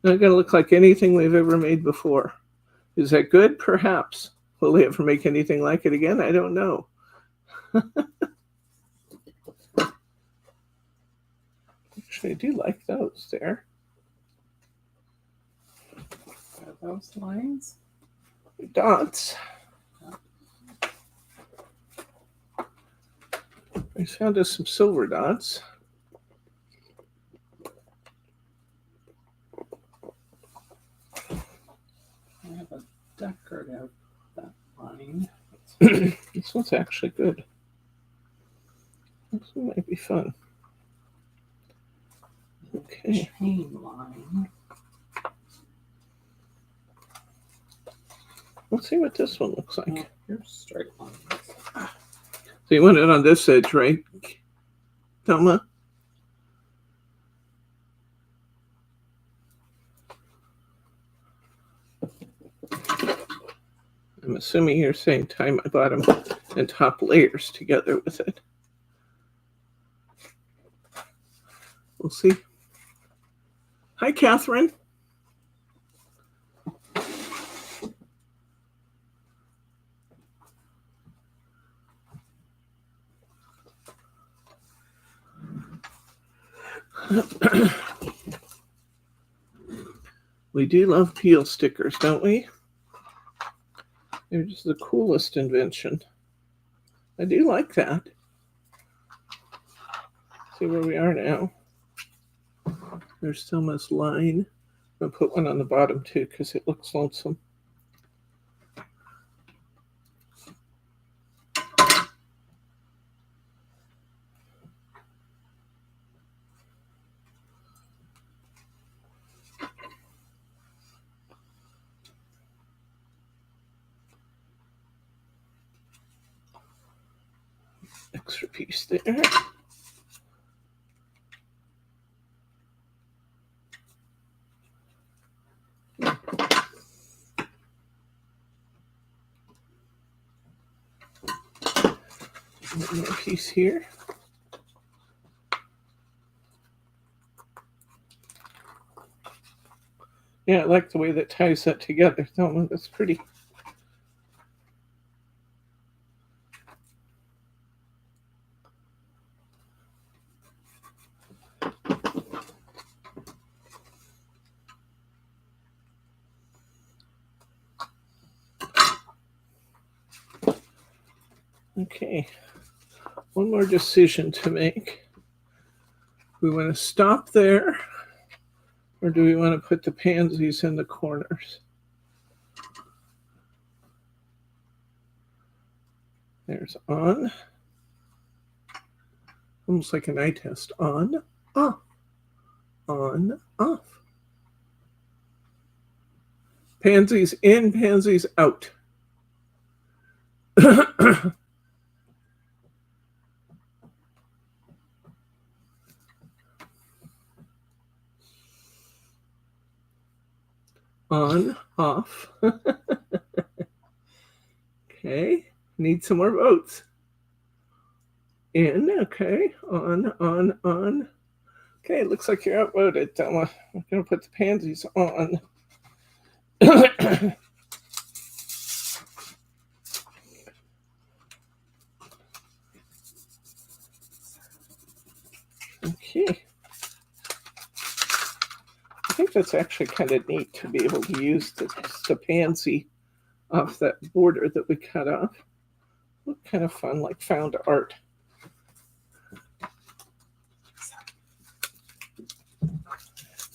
Not going to look like anything we've ever made before. Is that good? Perhaps. Will they ever make anything like it again? I don't know. Actually, I do like those there. Are those lines? Dots. I found us some silver dots. I have a decorative that line. This one's actually good. This one might be fun. Okay. Chain line. Let's see what this one looks like. Oh, here's straight lines. So you want it on this edge, right, Thelma? I'm assuming you're saying tie my bottom and top layers together with it. We'll see. Hi, Catherine. We do love peel stickers, don't we? They're just the coolest invention. I do like that. See where we are now. There's Selma's line. I'm going to put one on the bottom too because it looks lonesome. Extra piece there. One more piece here. Yeah, I like the way that ties that together. That's pretty. Okay, one more decision to make. We want to stop there, or do we want to put the pansies in the corners? There's on. Almost like an eye test. On, off. On, off. Pansies in, pansies out. On, off. Okay, need some more votes. In, okay, on. Okay, looks like you're outvoted. I'm going to put the pansies on. Okay. I think that's actually kind of neat to be able to use the pansy off that border that we cut off. Look kind of fun, like found art.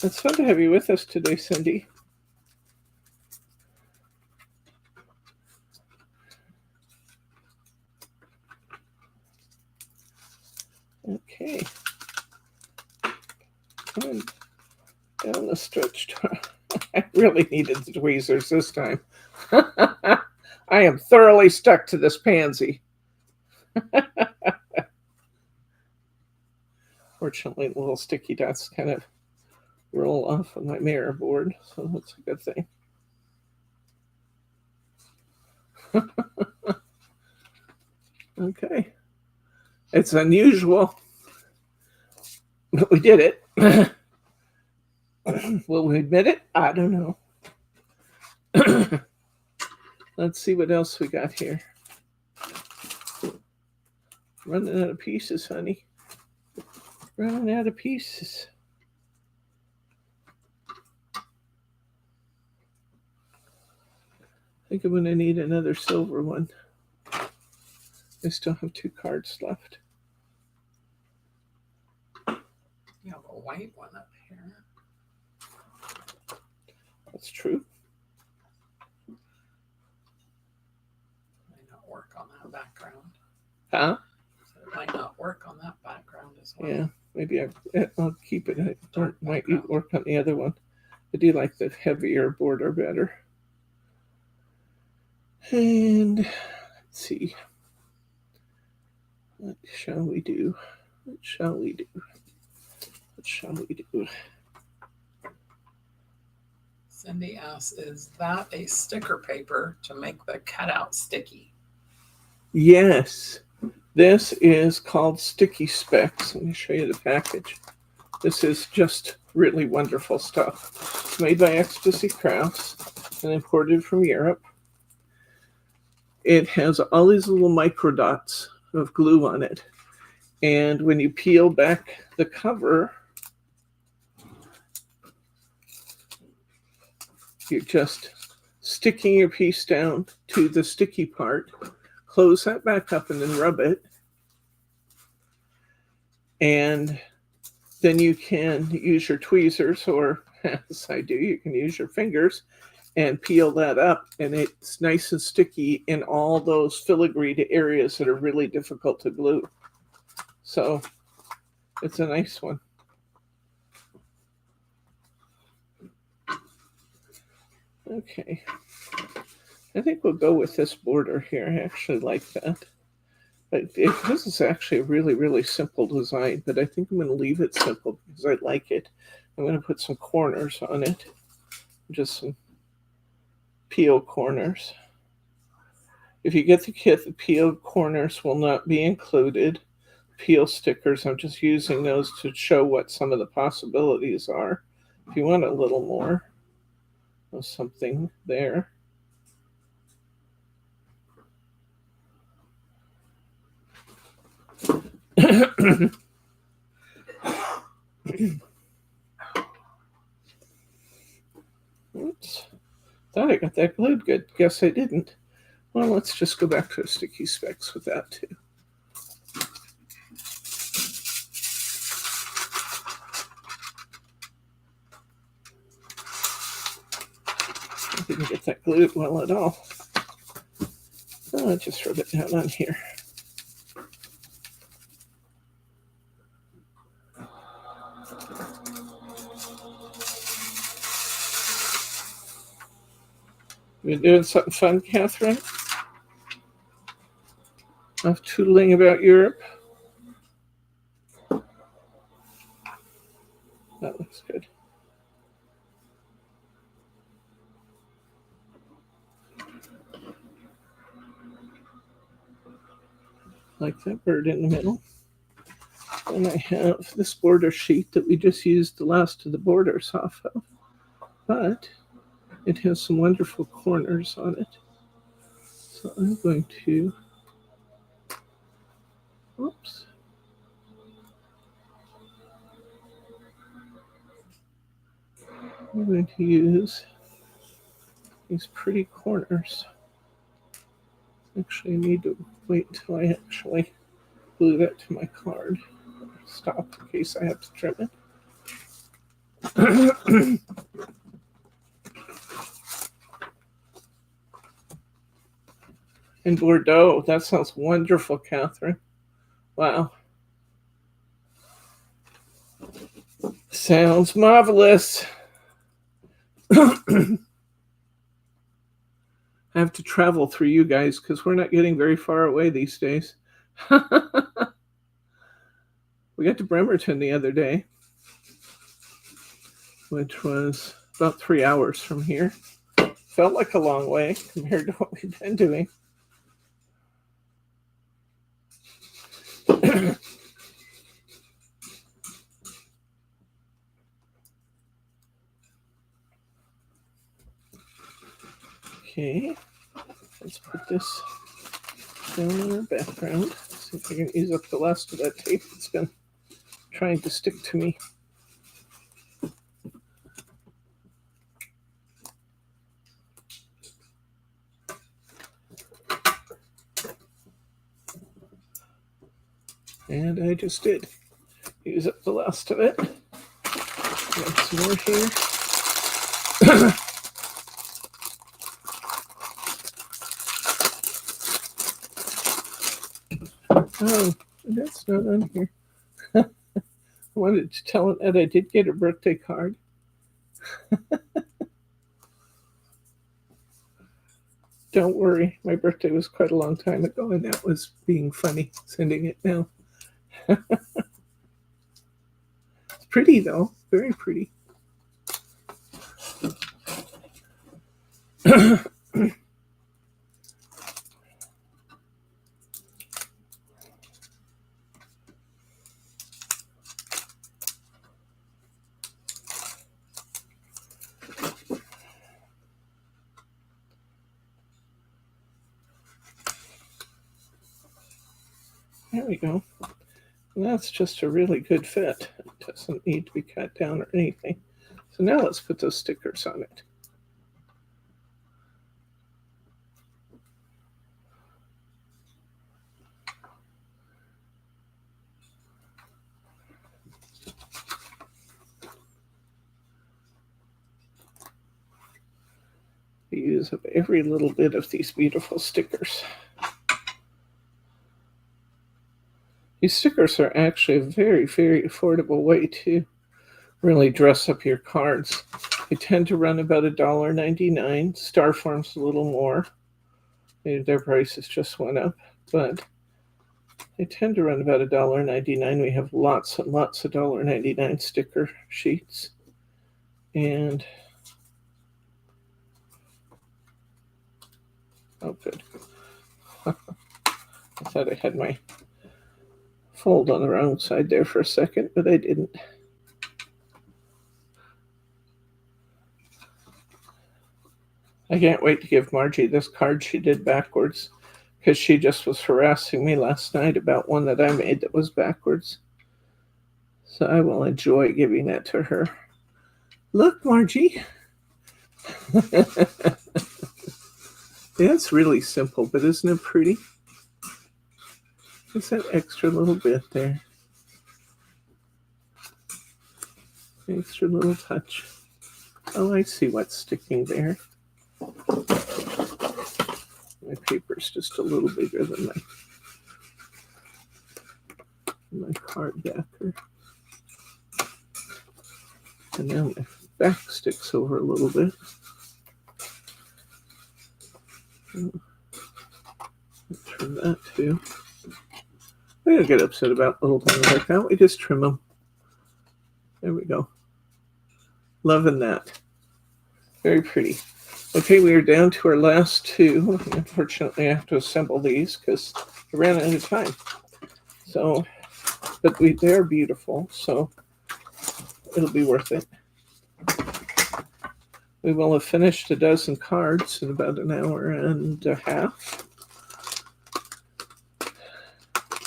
It's fun to have you with us today, Cindy. Okay. And down the stretch. I really needed the tweezers this time. I am thoroughly stuck to this pansy. Fortunately, the little sticky dots kind of roll off of my mirror board, so that's a good thing. Okay. It's unusual, but we did it. Will we admit it? I don't know. Let's see what else we got here. Running out of pieces, honey. Running out of pieces. I think I'm going to need another silver one. I still have 2 cards left. You have a white one up here. That's true. Might not work on that background. Huh? So it might not work on that background as well. Yeah, maybe I'll keep it. It might work on the other one. I do like the heavier border better. And let's see. What shall we do? What shall we do? What shall we do? Cindy asks, is that a sticker paper to make the cutout sticky? Yes. This is called Sticky Specs. Let me show you the package. This is just really wonderful stuff. It's made by Ecstasy Crafts and imported from Europe. It has all these little micro dots of glue on it. And when you peel back the cover, you're just sticking your piece down to the sticky part, close that back up and then rub it. And then you can use your tweezers, or as I do, you can use your fingers and peel that up, and it's nice and sticky in all those filigreed areas that are really difficult to glue. So it's a nice one. Okay, I think we'll go with this border here. I actually like that. But this is actually a really, really simple design, but I think I'm going to leave it simple because I like it. I'm going to put some corners on it, just some peel corners. If you get the kit, the peel corners will not be included. Peel stickers, I'm just using those to show what some of the possibilities are. If you want a little more of something there. Oops. Thought I got that glued good. Guess I didn't. Well, let's just go back to Sticky Specs with that too. I didn't get that glued well at all. I'll just rub it down on here. You doing something fun, Catherine? Enough tootling about Europe. That looks good. Like that bird in the middle. And I have this border sheet that we just used the last of the borders off of. But it has some wonderful corners on it. So I'm going to, oops. I'm going to use these pretty corners. Actually, I need to wait until I actually glue that to my card. Stop in case I have to trim it. In Bordeaux, that sounds wonderful, Catherine. Wow. Sounds marvelous. I have to travel through you guys because we're not getting very far away these days. We got to Bremerton the other day, which was about 3 hours from here. Felt like a long way compared to what we've been doing. Okay, let's put this down in our background. See if I can use up the last of that tape that's been trying to stick to me. And I just did use up the last of it. Got some more here. Oh, that's not on here. I wanted to tell it that I did get a birthday card. Don't worry, my birthday was quite a long time ago, and that was being funny, sending it now. It's pretty, though. Very pretty. There we go. And that's just a really good fit. It doesn't need to be cut down or anything. So now let's put those stickers on it. We use up every little bit of these beautiful stickers. These stickers are actually a very, very affordable way to really dress up your cards. They tend to run about $1.99. Starform's a little more. Their prices just went up, but they tend to run about $1.99. We have lots and lots of $1.99 sticker sheets. And oh, good. I thought I had my fold on the wrong side there for a second, but I didn't. I can't wait to give Margie this card she did backwards, because she just was harassing me last night about one that I made that was backwards. So I will enjoy giving that to her. Look, Margie. That's really simple, but isn't it pretty? Just that extra little bit there. Extra little touch. Oh, I see what's sticking there. My paper's just a little bigger than my card backer. And now my back sticks over a little bit. Trim that too. We don't get upset about little things like that. We just trim them. There we go. Loving that. Very pretty. Okay, we are down to our last two. Unfortunately, I have to assemble these because I ran out of time. So, but they're beautiful, so it'll be worth it. We will have finished a dozen cards in about an hour and a half.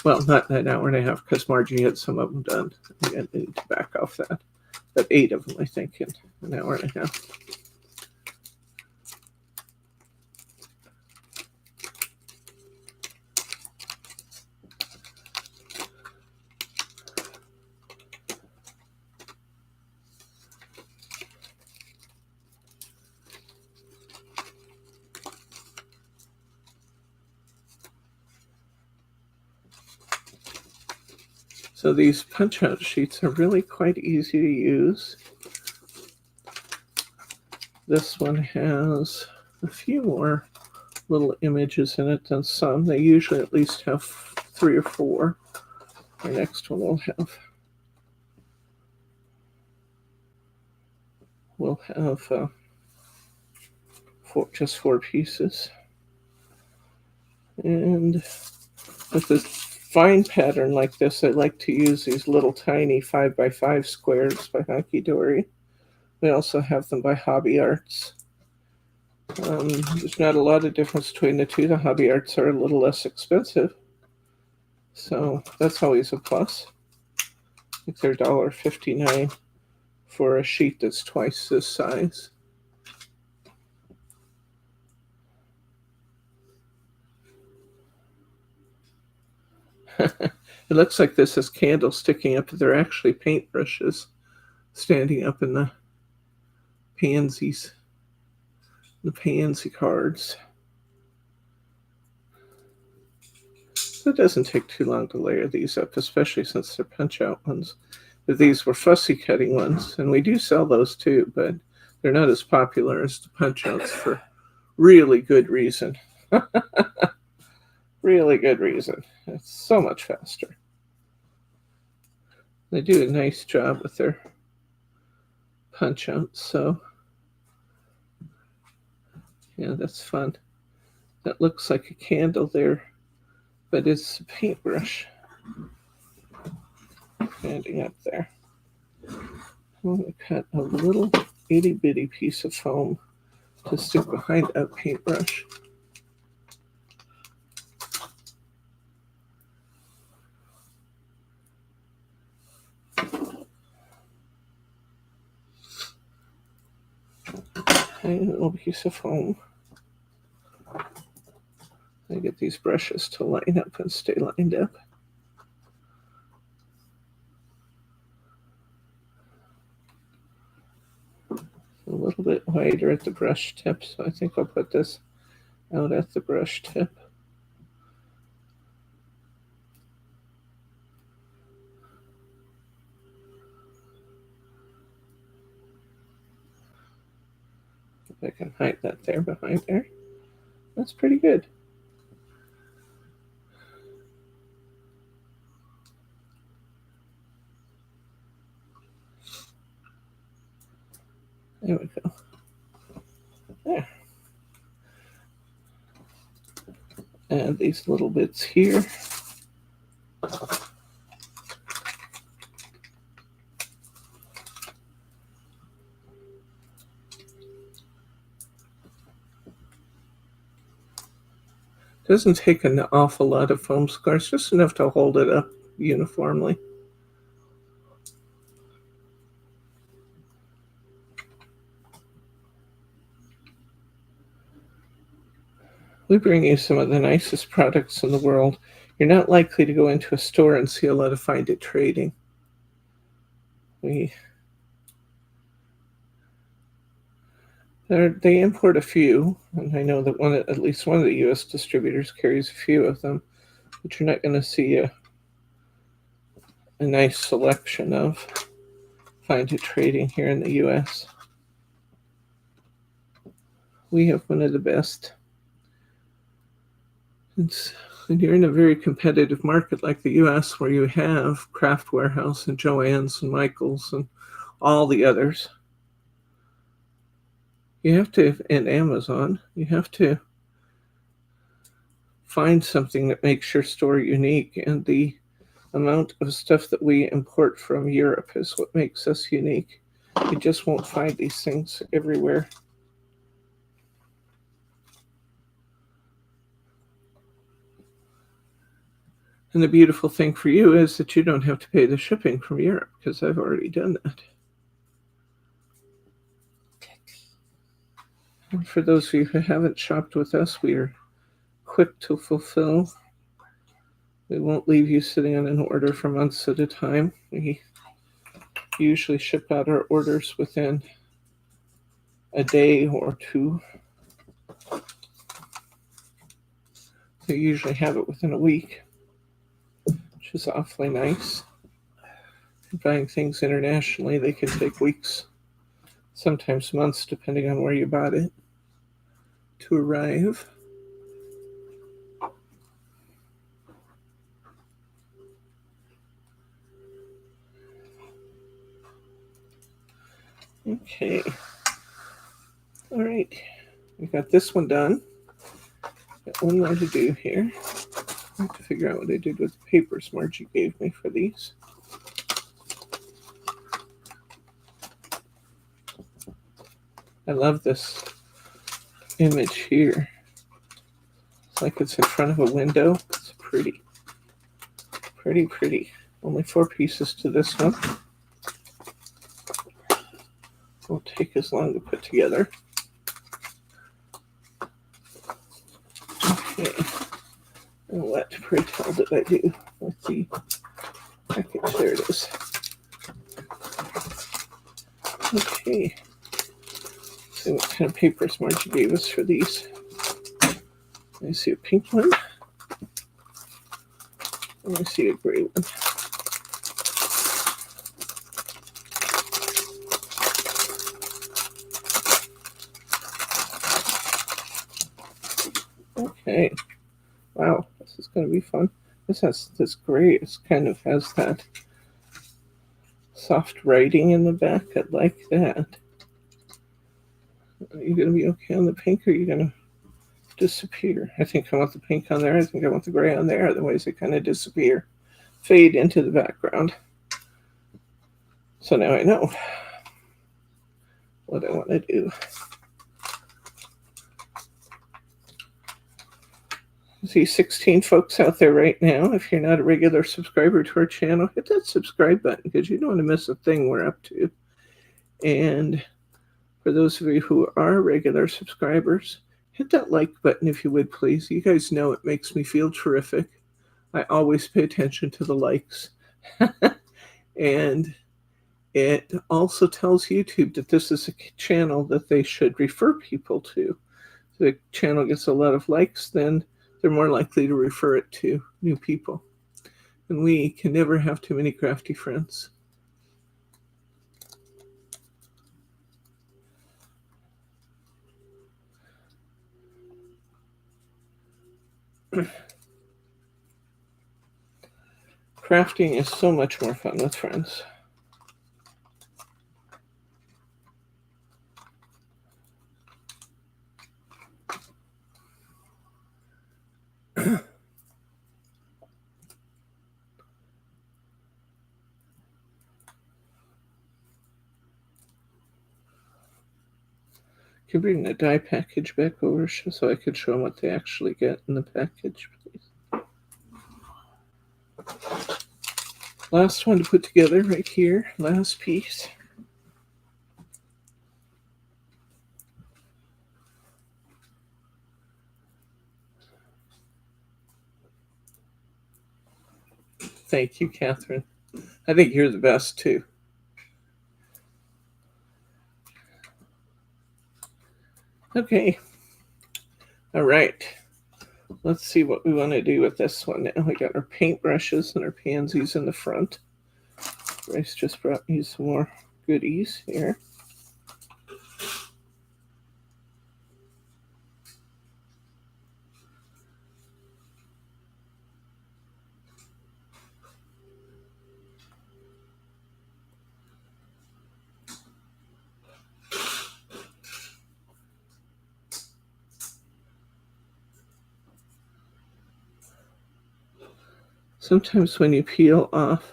Well, not an hour and a half because Margie had some of them done. I need to back off that. But 8 of them, I think, in an hour and a half. So these punch-out sheets are really quite easy to use. This one has a few more little images in it than some. They usually at least have 3 or 4. The next one will have just 4 pieces. And with this fine pattern like this, I like to use these little tiny 5x5 squares by Hunky Dory. We also have them by Hobby Arts. There's not a lot of difference between the two. The Hobby Arts are a little less expensive, so that's always a plus. I think they're $1.59 for a sheet that's twice this size. It looks like this has candles sticking up, but they're actually paintbrushes standing up in the pansies, the pansy cards. So it doesn't take too long to layer these up, especially since they're punch-out ones. If these were fussy cutting ones, and we do sell those too, but they're not as popular as the punch-outs for really good reason. Really good reason. It's so much faster. They do a nice job with their punch-outs, so yeah, that's fun. That looks like a candle there, but it's a paintbrush standing up there. I'm going to cut a little itty-bitty piece of foam to stick behind that paintbrush. Tiny little piece of foam. I get these brushes to line up and stay lined up. A little bit wider at the brush tip, so I think I'll put this out at the brush tip. If I can hide that there behind there. That's pretty good. There we go. There. Add these little bits here. Doesn't take an awful lot of foam squares, just enough to hold it up uniformly. We bring you some of the nicest products in the world. You're not likely to go into a store and see a lot of Find It trading. They import a few, and I know that at least one of the U.S. distributors carries a few of them, but you're not going to see a nice selection of Find It trading here in the U.S. We have one of the best. It's And you're in a very competitive market like the US, where you have Craft Warehouse and Joann's and Michael's and all the others. You have to, and Amazon, you have to find something that makes your store unique. And the amount of stuff that we import from Europe is what makes us unique. You just won't find these things everywhere. And the beautiful thing for you is that you don't have to pay the shipping from Europe, because I've already done that. And for those of you who haven't shopped with us, we are quick to fulfill. We won't leave you sitting on an order for months at a time. We usually ship out our orders within a day or two. They usually have it within a week, which is awfully nice. Buying things internationally, they can take weeks, sometimes months, depending on where you bought it, to arrive. Okay. All right. We got this one done. Got one more to do here. I have to figure out what I did with the papers Margie gave me for these. I love this image here. It's like it's in front of a window. It's pretty. Pretty, pretty. Only 4 pieces to this one. Won't take as long to put together. Okay. And what, pray tell, did I do with the package? There it is. Okay. Let's see what kind of papers Margie gave us for these. I see a pink one. And I see a gray one. Okay. Wow, this is going to be fun. This has this gray. It kind of has that soft writing in the back. I like that. Are you going to be okay on the pink, or are you going to disappear? I think I want the pink on there. I think I want the gray on there. Otherwise, they kind of disappear, fade into the background. So now I know what I want to do. I see 16 folks out there right now. If you're not a regular subscriber to our channel, hit that subscribe button, because you don't want to miss a thing we're up to. And for those of you who are regular subscribers, hit that like button if you would, please. You guys know it makes me feel terrific. I always pay attention to the likes. And it also tells YouTube that this is a channel that they should refer people to. If the channel gets a lot of likes, then they're more likely to refer it to new people. And we can never have too many crafty friends. Crafting is so much more fun with friends. Can you bring the die package back over so I could show them what they actually get in the package, please? Last one to put together right here. Last piece. Thank you, Catherine. I think you're the best, too. Okay. All right. Let's see what we want to do with this one now. We got our paintbrushes and our pansies in the front. Bryce just brought me some more goodies here. Sometimes when you peel off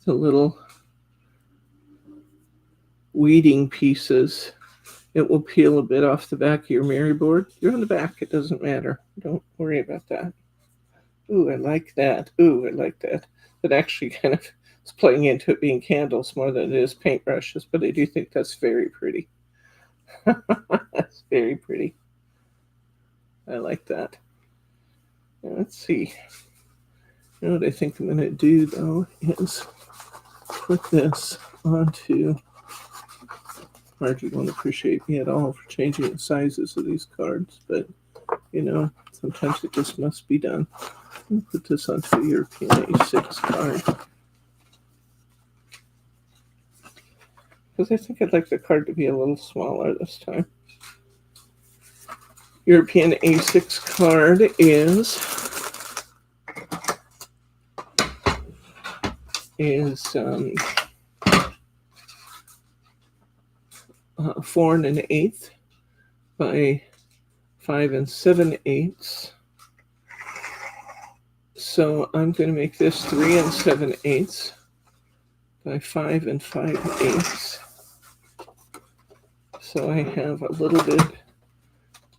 the little weeding pieces, it will peel a bit off the back of your Mary board. You're on the back, it doesn't matter. Don't worry about that. Ooh, I like that. Ooh, I like that. That actually kind of is playing into it being candles more than it is paintbrushes, but I do think that's very pretty. That's very pretty. I like that. Now, let's see. You know what I think I'm going to do, though, is put this onto... Margie won't appreciate me at all for changing the sizes of these cards, but, you know, sometimes it just must be done. I'll put this onto a European A6 card. Because I think I'd like the card to be a little smaller this time. European A6 card is 4 1/8 by 5 7/8. So I'm going to make this 3 7/8 by 5 5/8. So I have a little bit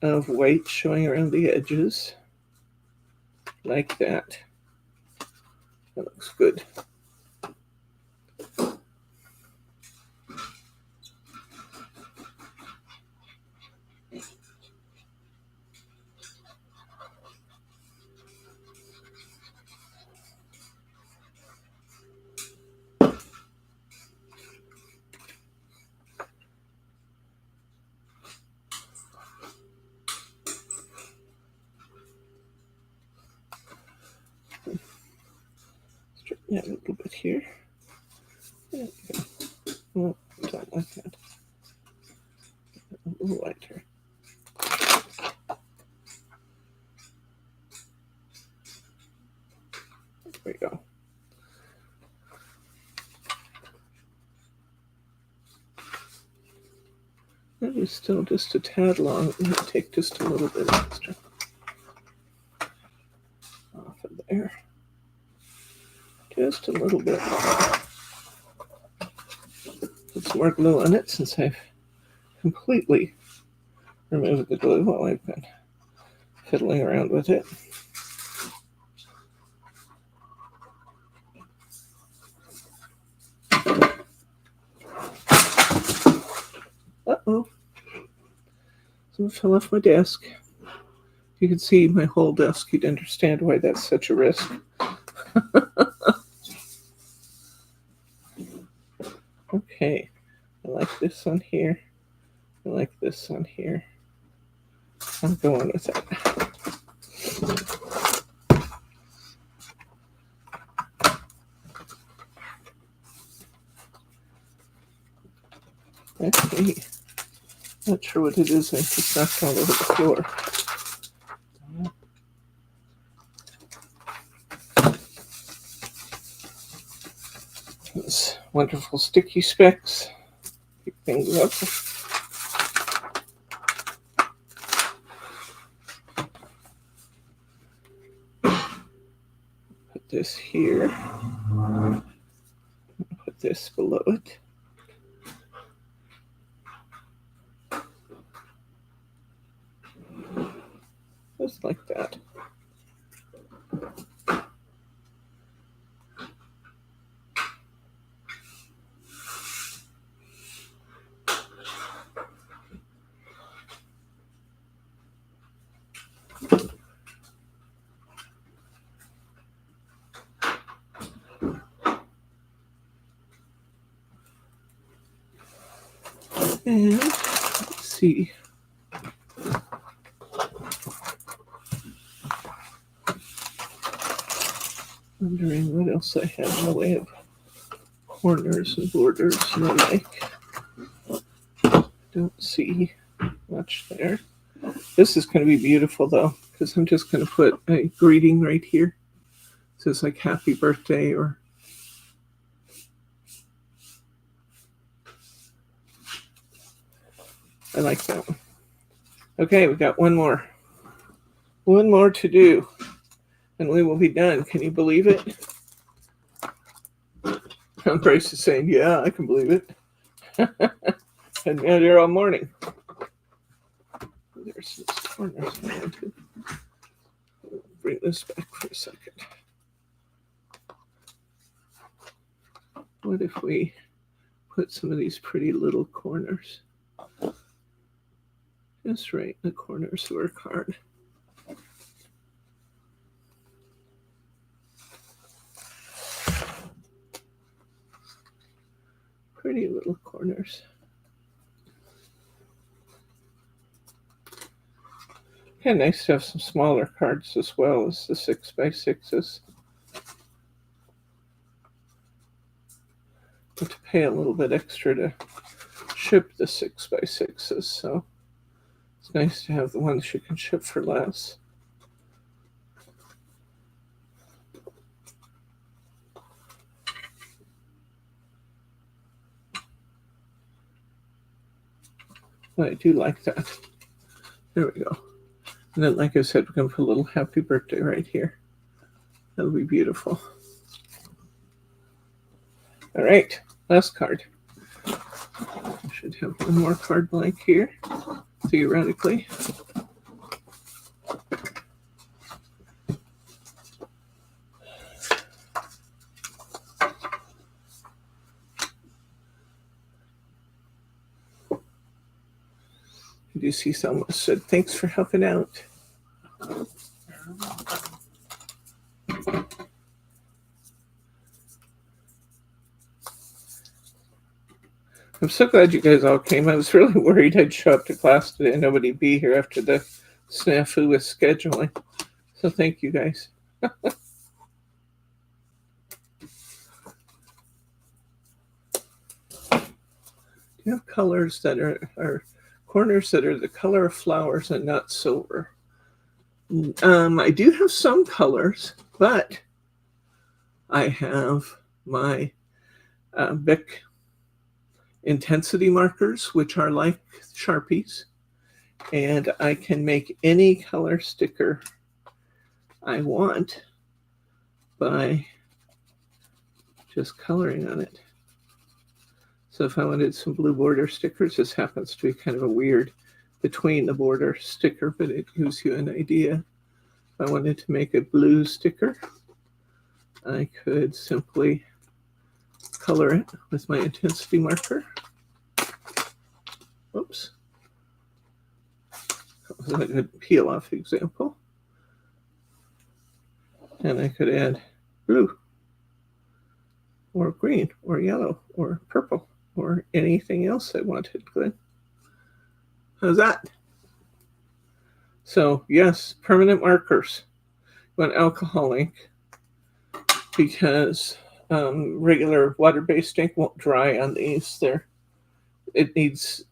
of white showing around the edges, like that. That looks good. Straighten that a little bit here. There we go. Oh, don't like that. A little lighter. There we go. That is still just a tad long. I'm going to take just a little bit extra off of there. Just a little bit. Put some more glue on it since I've completely removed the glue while I've been fiddling around with it. Uh-oh. Something fell off my desk. If you could see my whole desk, you'd understand why that's such a risk. Okay. I like this on here. I like this on here. I'm going with that. Okay. Not sure what it is. I just knocked all over the floor. Those wonderful sticky specks. Pick things up. Put this here. Put this below it. Just like that. And let's see. Wondering what else I have in the way of corners and borders and the like. Don't see much there. This is going to be beautiful though, because I'm just going to put a greeting right here. It says like happy birthday or I like that one. Okay, we got one more. One more to do. and we will be done. Can you believe it? Bryce is saying, yeah, I can believe it. And now they're all morning. There's this corner. Bring this back for a second. What if we put some of these pretty little corners just right in the corners of our card? Pretty little corners. Kind of nice to have some smaller cards as well as the 6x6s. But to pay a little bit extra to ship the 6x6s, so it's nice to have the ones you can ship for less. But I do like that. There we go. And then, like I said, we're going to put a little happy birthday right here. That'll be beautiful. All right, last card. I should have one more card blank here, theoretically. You see someone said, thanks for helping out. I'm so glad you guys all came. I was really worried I'd show up to class today and nobody'd be here after the snafu with scheduling. So thank you guys. You have colors that are corners that are the color of flowers and not silver. I do have some colors, but I have my Bic intensity markers, which are like Sharpies, and I can make any color sticker I want by just coloring on it. So if I wanted some blue border stickers, this happens to be kind of a weird between the border sticker, but it gives you an idea. If I wanted to make a blue sticker, I could simply color it with my intensity marker. Oops. That was a good peel off example. And I could add blue, or green, or yellow, or purple, or anything else I wanted. Good. How's that? So yes, permanent markers. You want alcohol ink because regular water-based ink won't dry on these. It needs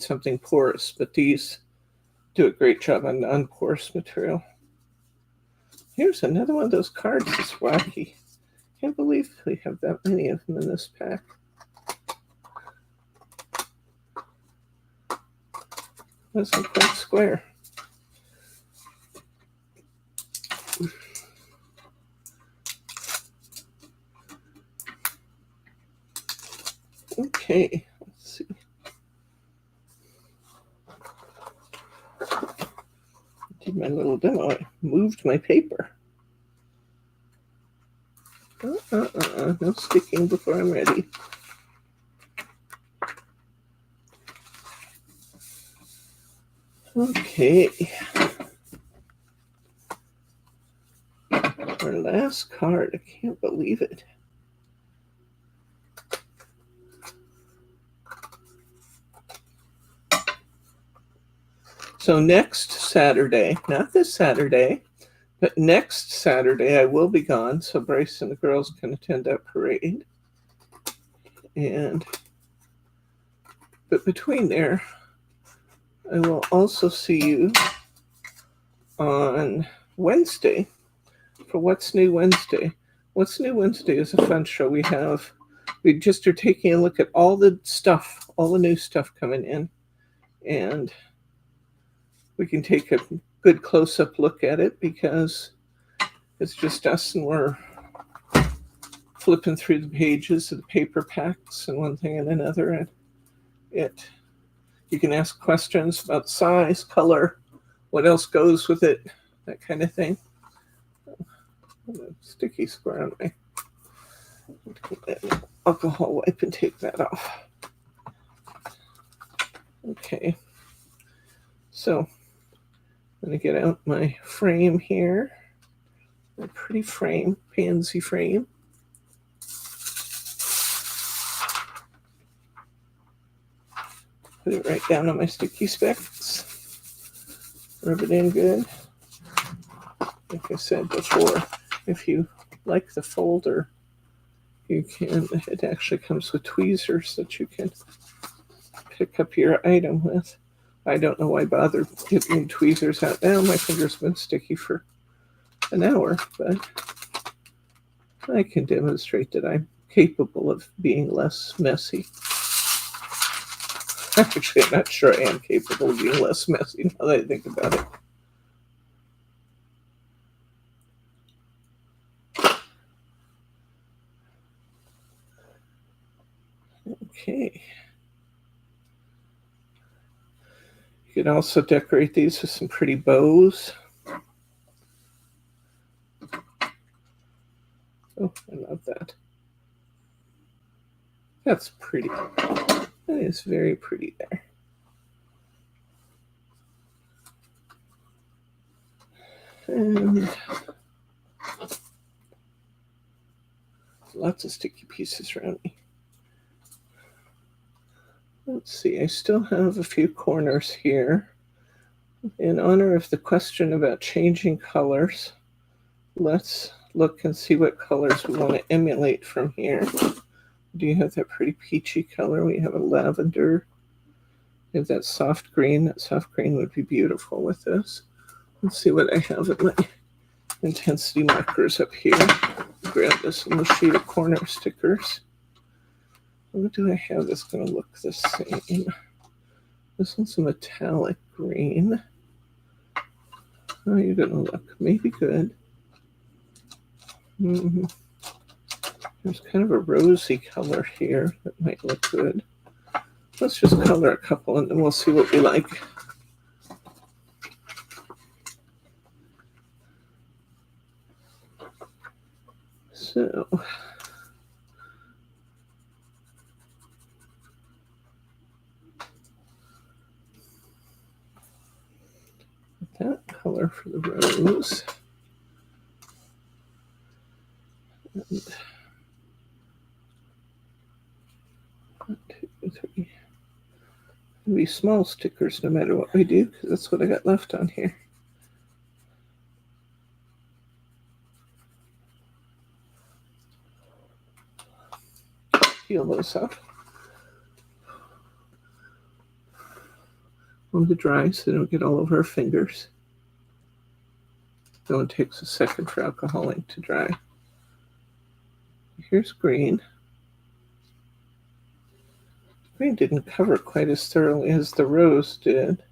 something porous, but these do a great job on non-porous material. Here's another one of those cards that's wacky. Can't believe we have that many of them in this pack. Wasn't quite square. Okay, let's see. Did my little demo. I moved my paper. No sticking before I'm ready. Okay. Our last card. I can't believe it. So next Saturday, not this Saturday, but next Saturday, I will be gone, so Bryce and the girls can attend that parade. But between there, I will also see you on Wednesday for What's New Wednesday. What's New Wednesday is a fun show. We just are taking a look at all the stuff, all the new stuff coming in, and we can take a good close-up look at it because it's just us, and we're flipping through the pages of the paper packs and one thing and another, and you can ask questions about size, color, what else goes with it, that kind of thing. Sticky square on my alcohol wipe and take that off. Okay, so I'm going to get out my frame here, my pretty frame, pansy frame. Put it right down on my sticky specs. Rub it in good. Like I said before, if you like the folder, you can, it actually comes with tweezers that you can pick up your item with. I don't know why bother getting tweezers out now. My fingers have been sticky for an hour, but I can demonstrate that I'm capable of being less messy. Actually, I'm not sure I am capable of being less messy now that I think about it. Okay. You can also decorate these with some pretty bows. Oh, I love that. That's pretty. That is very pretty there. And lots of sticky pieces around me. Let's see, I still have a few corners here. In honor of the question about changing colors, let's look and see what colors we want to emulate from here. Do you have that pretty peachy color? We have a lavender. We have that soft green. That soft green would be beautiful with this. Let's see what I have in my intensity markers up here. Grab this little sheet of corner stickers. What do I have that's going to look the same? This one's a metallic green. How are you going to look? Maybe good. There's kind of a rosy color here that might look good. Let's just color a couple and then we'll see what we like. So, that color for the rose. And 1, 2, 3. It'll be small stickers no matter what we do, because that's what I got left on here. Peel those up. On the dry so they don't get all over our fingers. Though it takes a second for alcohol ink to dry. Here's green. Green didn't cover quite as thoroughly as the rose did.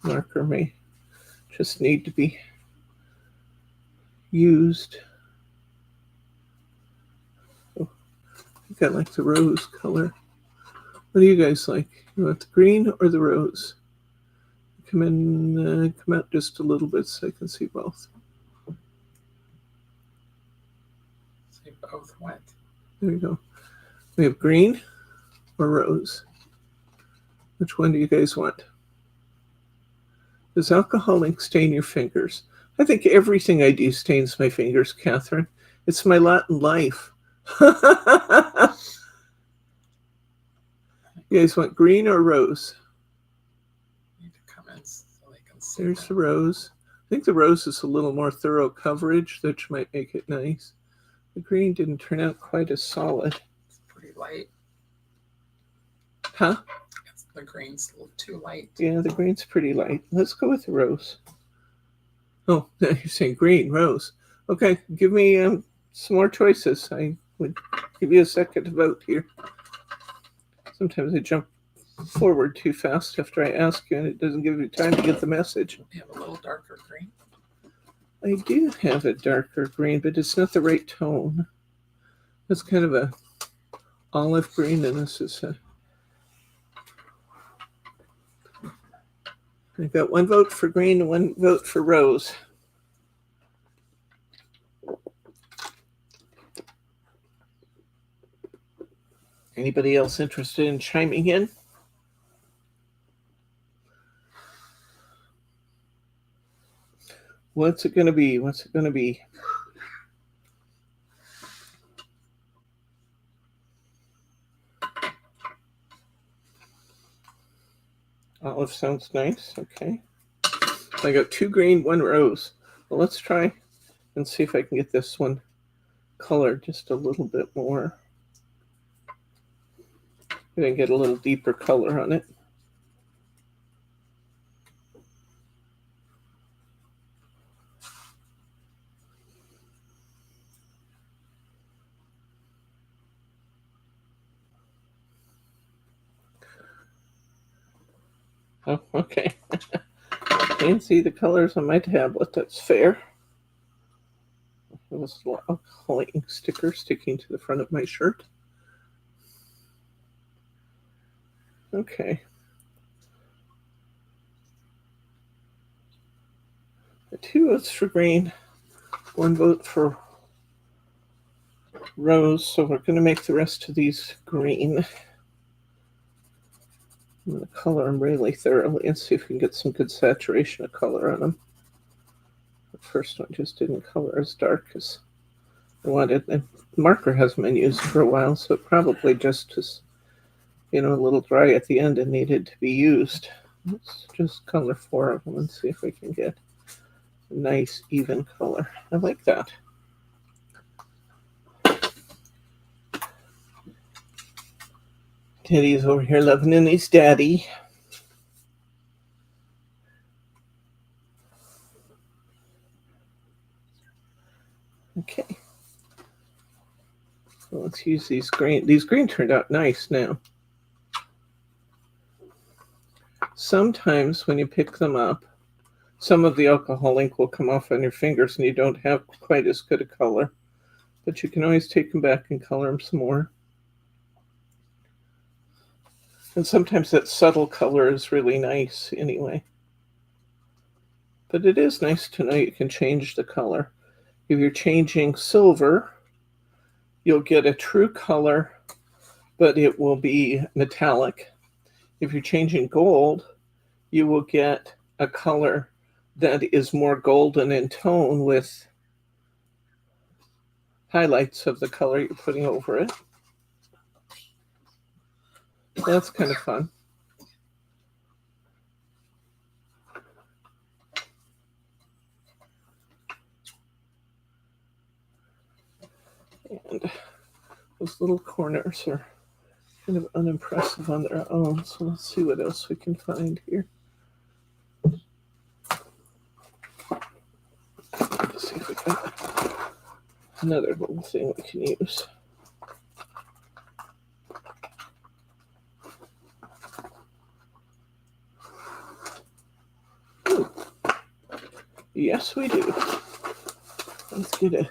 Marker may just need to be used. Oh, I think I like the rose color. What do you guys like? You want the green or the rose? Come out just a little bit so I can see both. See both what? There you go. We have green or rose. Which one do you guys want? Does alcohol ink stain your fingers? I think everything I do stains my fingers, Catherine. It's my lot in life. You guys want green or rose? Need the comments so they can see. There's the rose. I think the rose is a little more thorough coverage, which might make it nice. The green didn't turn out quite as solid. It's pretty light. Huh? The green's a little too light. Yeah, the green's pretty light. Let's go with the rose. Oh, now you're saying green, rose. Okay, give me some more choices. I would give you a second to vote here. Sometimes I jump forward too fast after I ask you, and it doesn't give you time to get the message. We have a little darker green. I do have a darker green, but it's not the right tone. It's kind of a olive green, and this is a... I got 1 vote for green and 1 vote for rose. Anybody else interested in chiming in? What's it going to be? What's it going to be? Olive sounds nice. Okay. I got 2 green, 1 rose. Well, let's try and see if I can get this one colored just a little bit more. I'm going to get a little deeper color on it. Oh, okay. Can't see the colors on my tablet. That's fair. There's a little alcohol sticker sticking to the front of my shirt. Okay. 2 votes for green, 1 vote for rose. So we're going to make the rest of these green. I'm going to color them really thoroughly and see if we can get some good saturation of color on them. The first one just didn't color as dark as I wanted. The marker hasn't been used for a while, so it probably just was, a little dry at the end and needed to be used. Let's just color 4 of them and see if we can get a nice, even color. I like that. Teddy's over here loving in his daddy. Okay. So let's use these green. These green turned out nice now. Sometimes when you pick them up, some of the alcohol ink will come off on your fingers and you don't have quite as good a color. But you can always take them back and color them some more. And sometimes that subtle color is really nice anyway. But it is nice to know you can change the color. If you're changing silver, you'll get a true color, but it will be metallic. If you're changing gold, you will get a color that is more golden in tone with highlights of the color you're putting over it. That's kind of fun. And those little corners are kind of unimpressive on their own, so let's see what else we can find here. Let's see if we got another little thing we can use. Ooh. Yes, we do. Let's get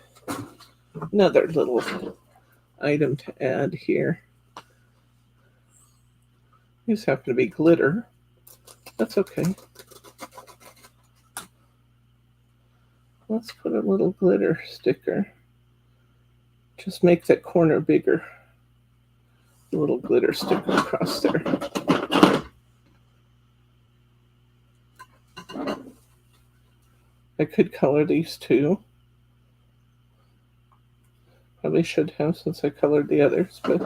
another little item to add here. These happen to be glitter. That's okay. Let's put a little glitter sticker. Just make that corner bigger. A little glitter sticker across there. I could color these too. Probably should have since I colored the others, but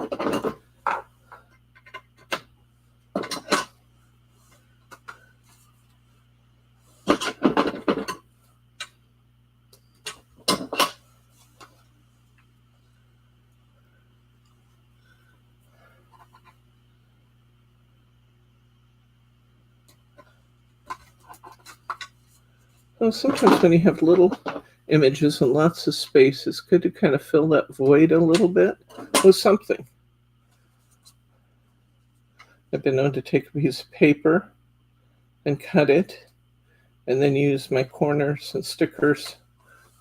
well, sometimes when you have little images and lots of space, it's good to kind of fill that void a little bit with something. I've been known to take a piece of paper and cut it, and then use my corners and stickers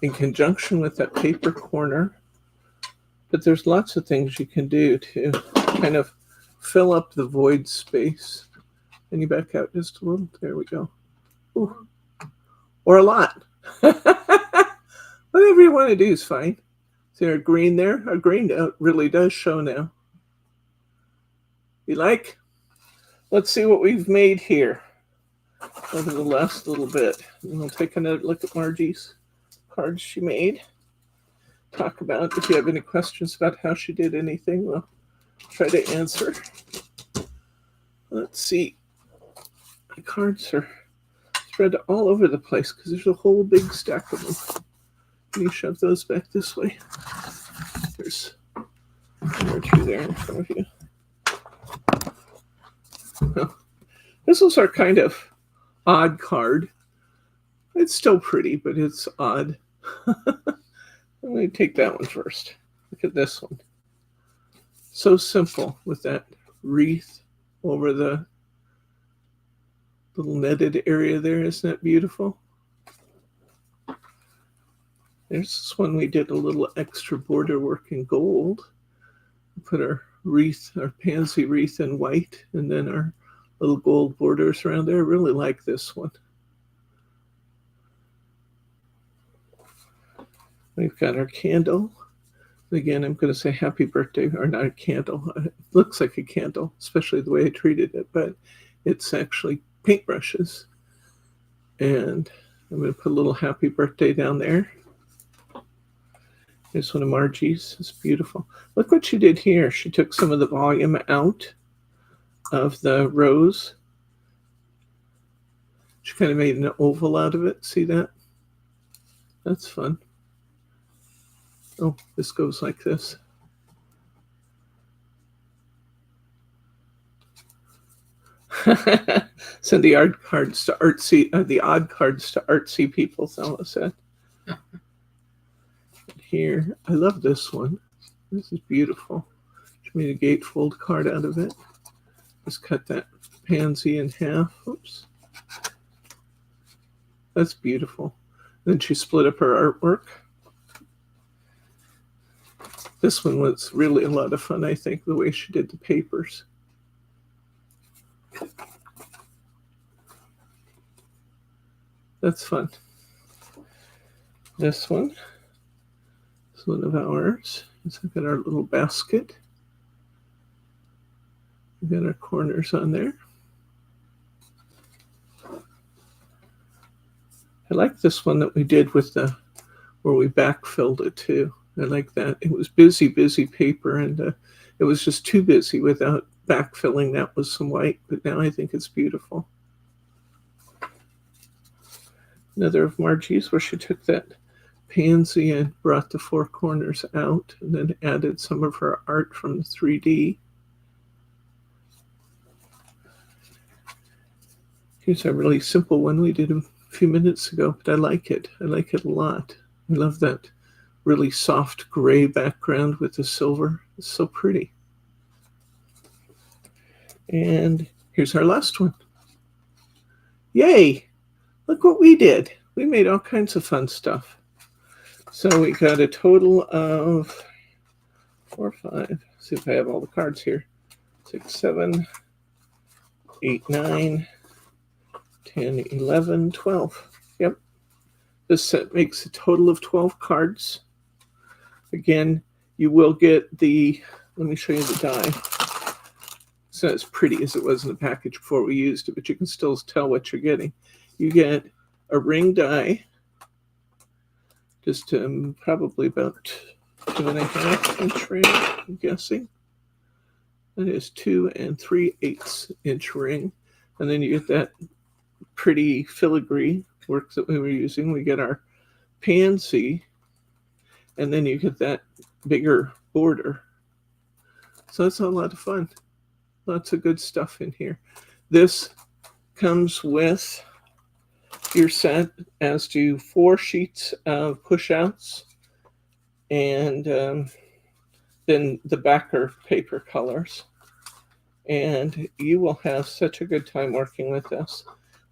in conjunction with that paper corner. But there's lots of things you can do to kind of fill up the void space. And you back out just a little. There we go. Ooh. Or a lot. Whatever you want to do is fine. Is there a green there? Our green really does show now. You like? Let's see what we've made here over the last little bit. And we'll take another look at Margie's cards she made. Talk about if you have any questions about how she did anything, we'll try to answer. Let's see. The cards are spread all over the place because there's a whole big stack of them. Can you shove those back this way? There's one or two there in front of you. Well, this was our kind of odd card. It's still pretty, but it's odd. Let me take that one first. Look at this one. So simple with that wreath over the little netted area there. Isn't that beautiful? There's this one we did a little extra border work in gold. We put our wreath, our pansy wreath in white, and then our little gold borders around there. I really like this one. We've got our candle. Again, I'm going to say happy birthday, or not a candle. It looks like a candle, especially the way I treated it, but it's actually paintbrushes. And I'm going to put a little happy birthday down there. Here's one of Margie's. It's beautiful. Look what she did here. She took some of the volume out of the rose. She kind of made an oval out of it. See that? That's fun. Oh, this goes like this. Send the odd cards to artsy people, Selma said. Here, I love this one. This is beautiful. She made a gatefold card out of it. Just cut that pansy in half. Oops. That's beautiful. Then she split up her artwork. This one was really a lot of fun, I think, the way she did the papers. That's fun. This one is one of ours. Let's look at our little basket. We've got our corners on there. I like this one that we did with where we backfilled it too. I like that. It was busy paper, and it was just too busy without backfilling that with some white, but now I think it's beautiful. Another of Margie's where she took that pansy and brought the four corners out and then added some of her art from the 3D. Here's a really simple one we did a few minutes ago, but I like it. I like it a lot. I love that really soft gray background with the silver. It's so pretty. And here's our last one. Yay! Look what we did. We made all kinds of fun stuff. So we got a total of 4, 5. See if I have all the cards here. 6, 7, 8, 9, 10, 11, 12. Yep. This set makes a total of 12 cards. Again, you will get the, let me show you the die. It's not as pretty as it was in the package before we used it, but you can still tell what you're getting. You get a ring die, just probably about 2.5 inch ring, I'm guessing. That is 2 3/8 inch ring. And then you get that pretty filigree work that we were using. We get our pansy, and then you get that bigger border. So that's a lot of fun. Lots of good stuff in here. This comes with your set, as do 4 sheets of push-outs, and then the backer paper colors. And you will have such a good time working with this.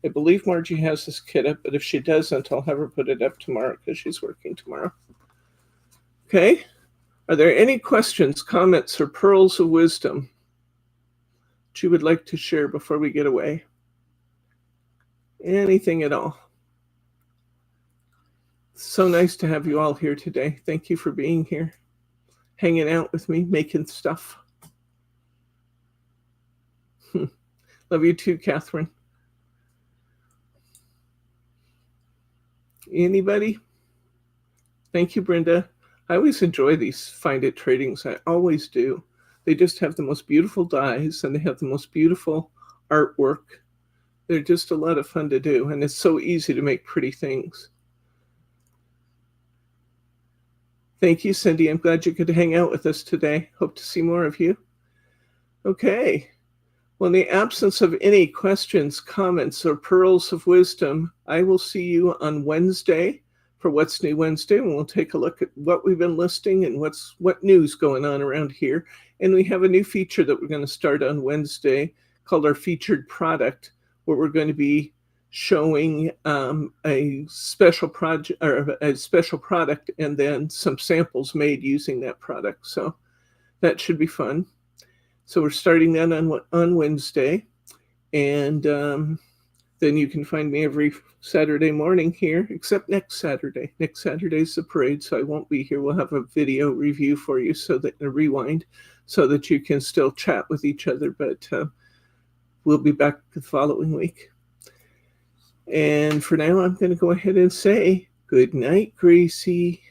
I believe Margie has this kit up, but if she doesn't, I'll have her put it up tomorrow because she's working tomorrow. Okay. Are there any questions, comments, or pearls of wisdom that you would like to share before we get away? Anything at all? So nice to have you all here today. Thank you for being here, hanging out with me, making stuff. Love you too, Catherine. Anybody? Thank you, Brenda. I always enjoy these Find It tradings. I always do. They just have the most beautiful dies and they have the most beautiful artwork. They're just a lot of fun to do, and it's so easy to make pretty things. Thank you, Cindy. I'm glad you could hang out with us today. Hope to see more of you. Okay. Well, in the absence of any questions, comments, or pearls of wisdom, I will see you on Wednesday for What's New Wednesday, and we'll take a look at what we've been listing and what news going on around here. And we have a new feature that we're going to start on Wednesday called our featured product, where we're going to be showing a special project or a special product and then some samples made using that product. So that should be fun. So we're starting that on Wednesday, and then you can find me every Saturday morning here, except next Saturday. Next Saturday's the parade, so I won't be here. We'll have a video review for you, so that a rewind, so that you can still chat with each other. But we'll be back the following week. And for now, I'm going to go ahead and say good night, Gracie.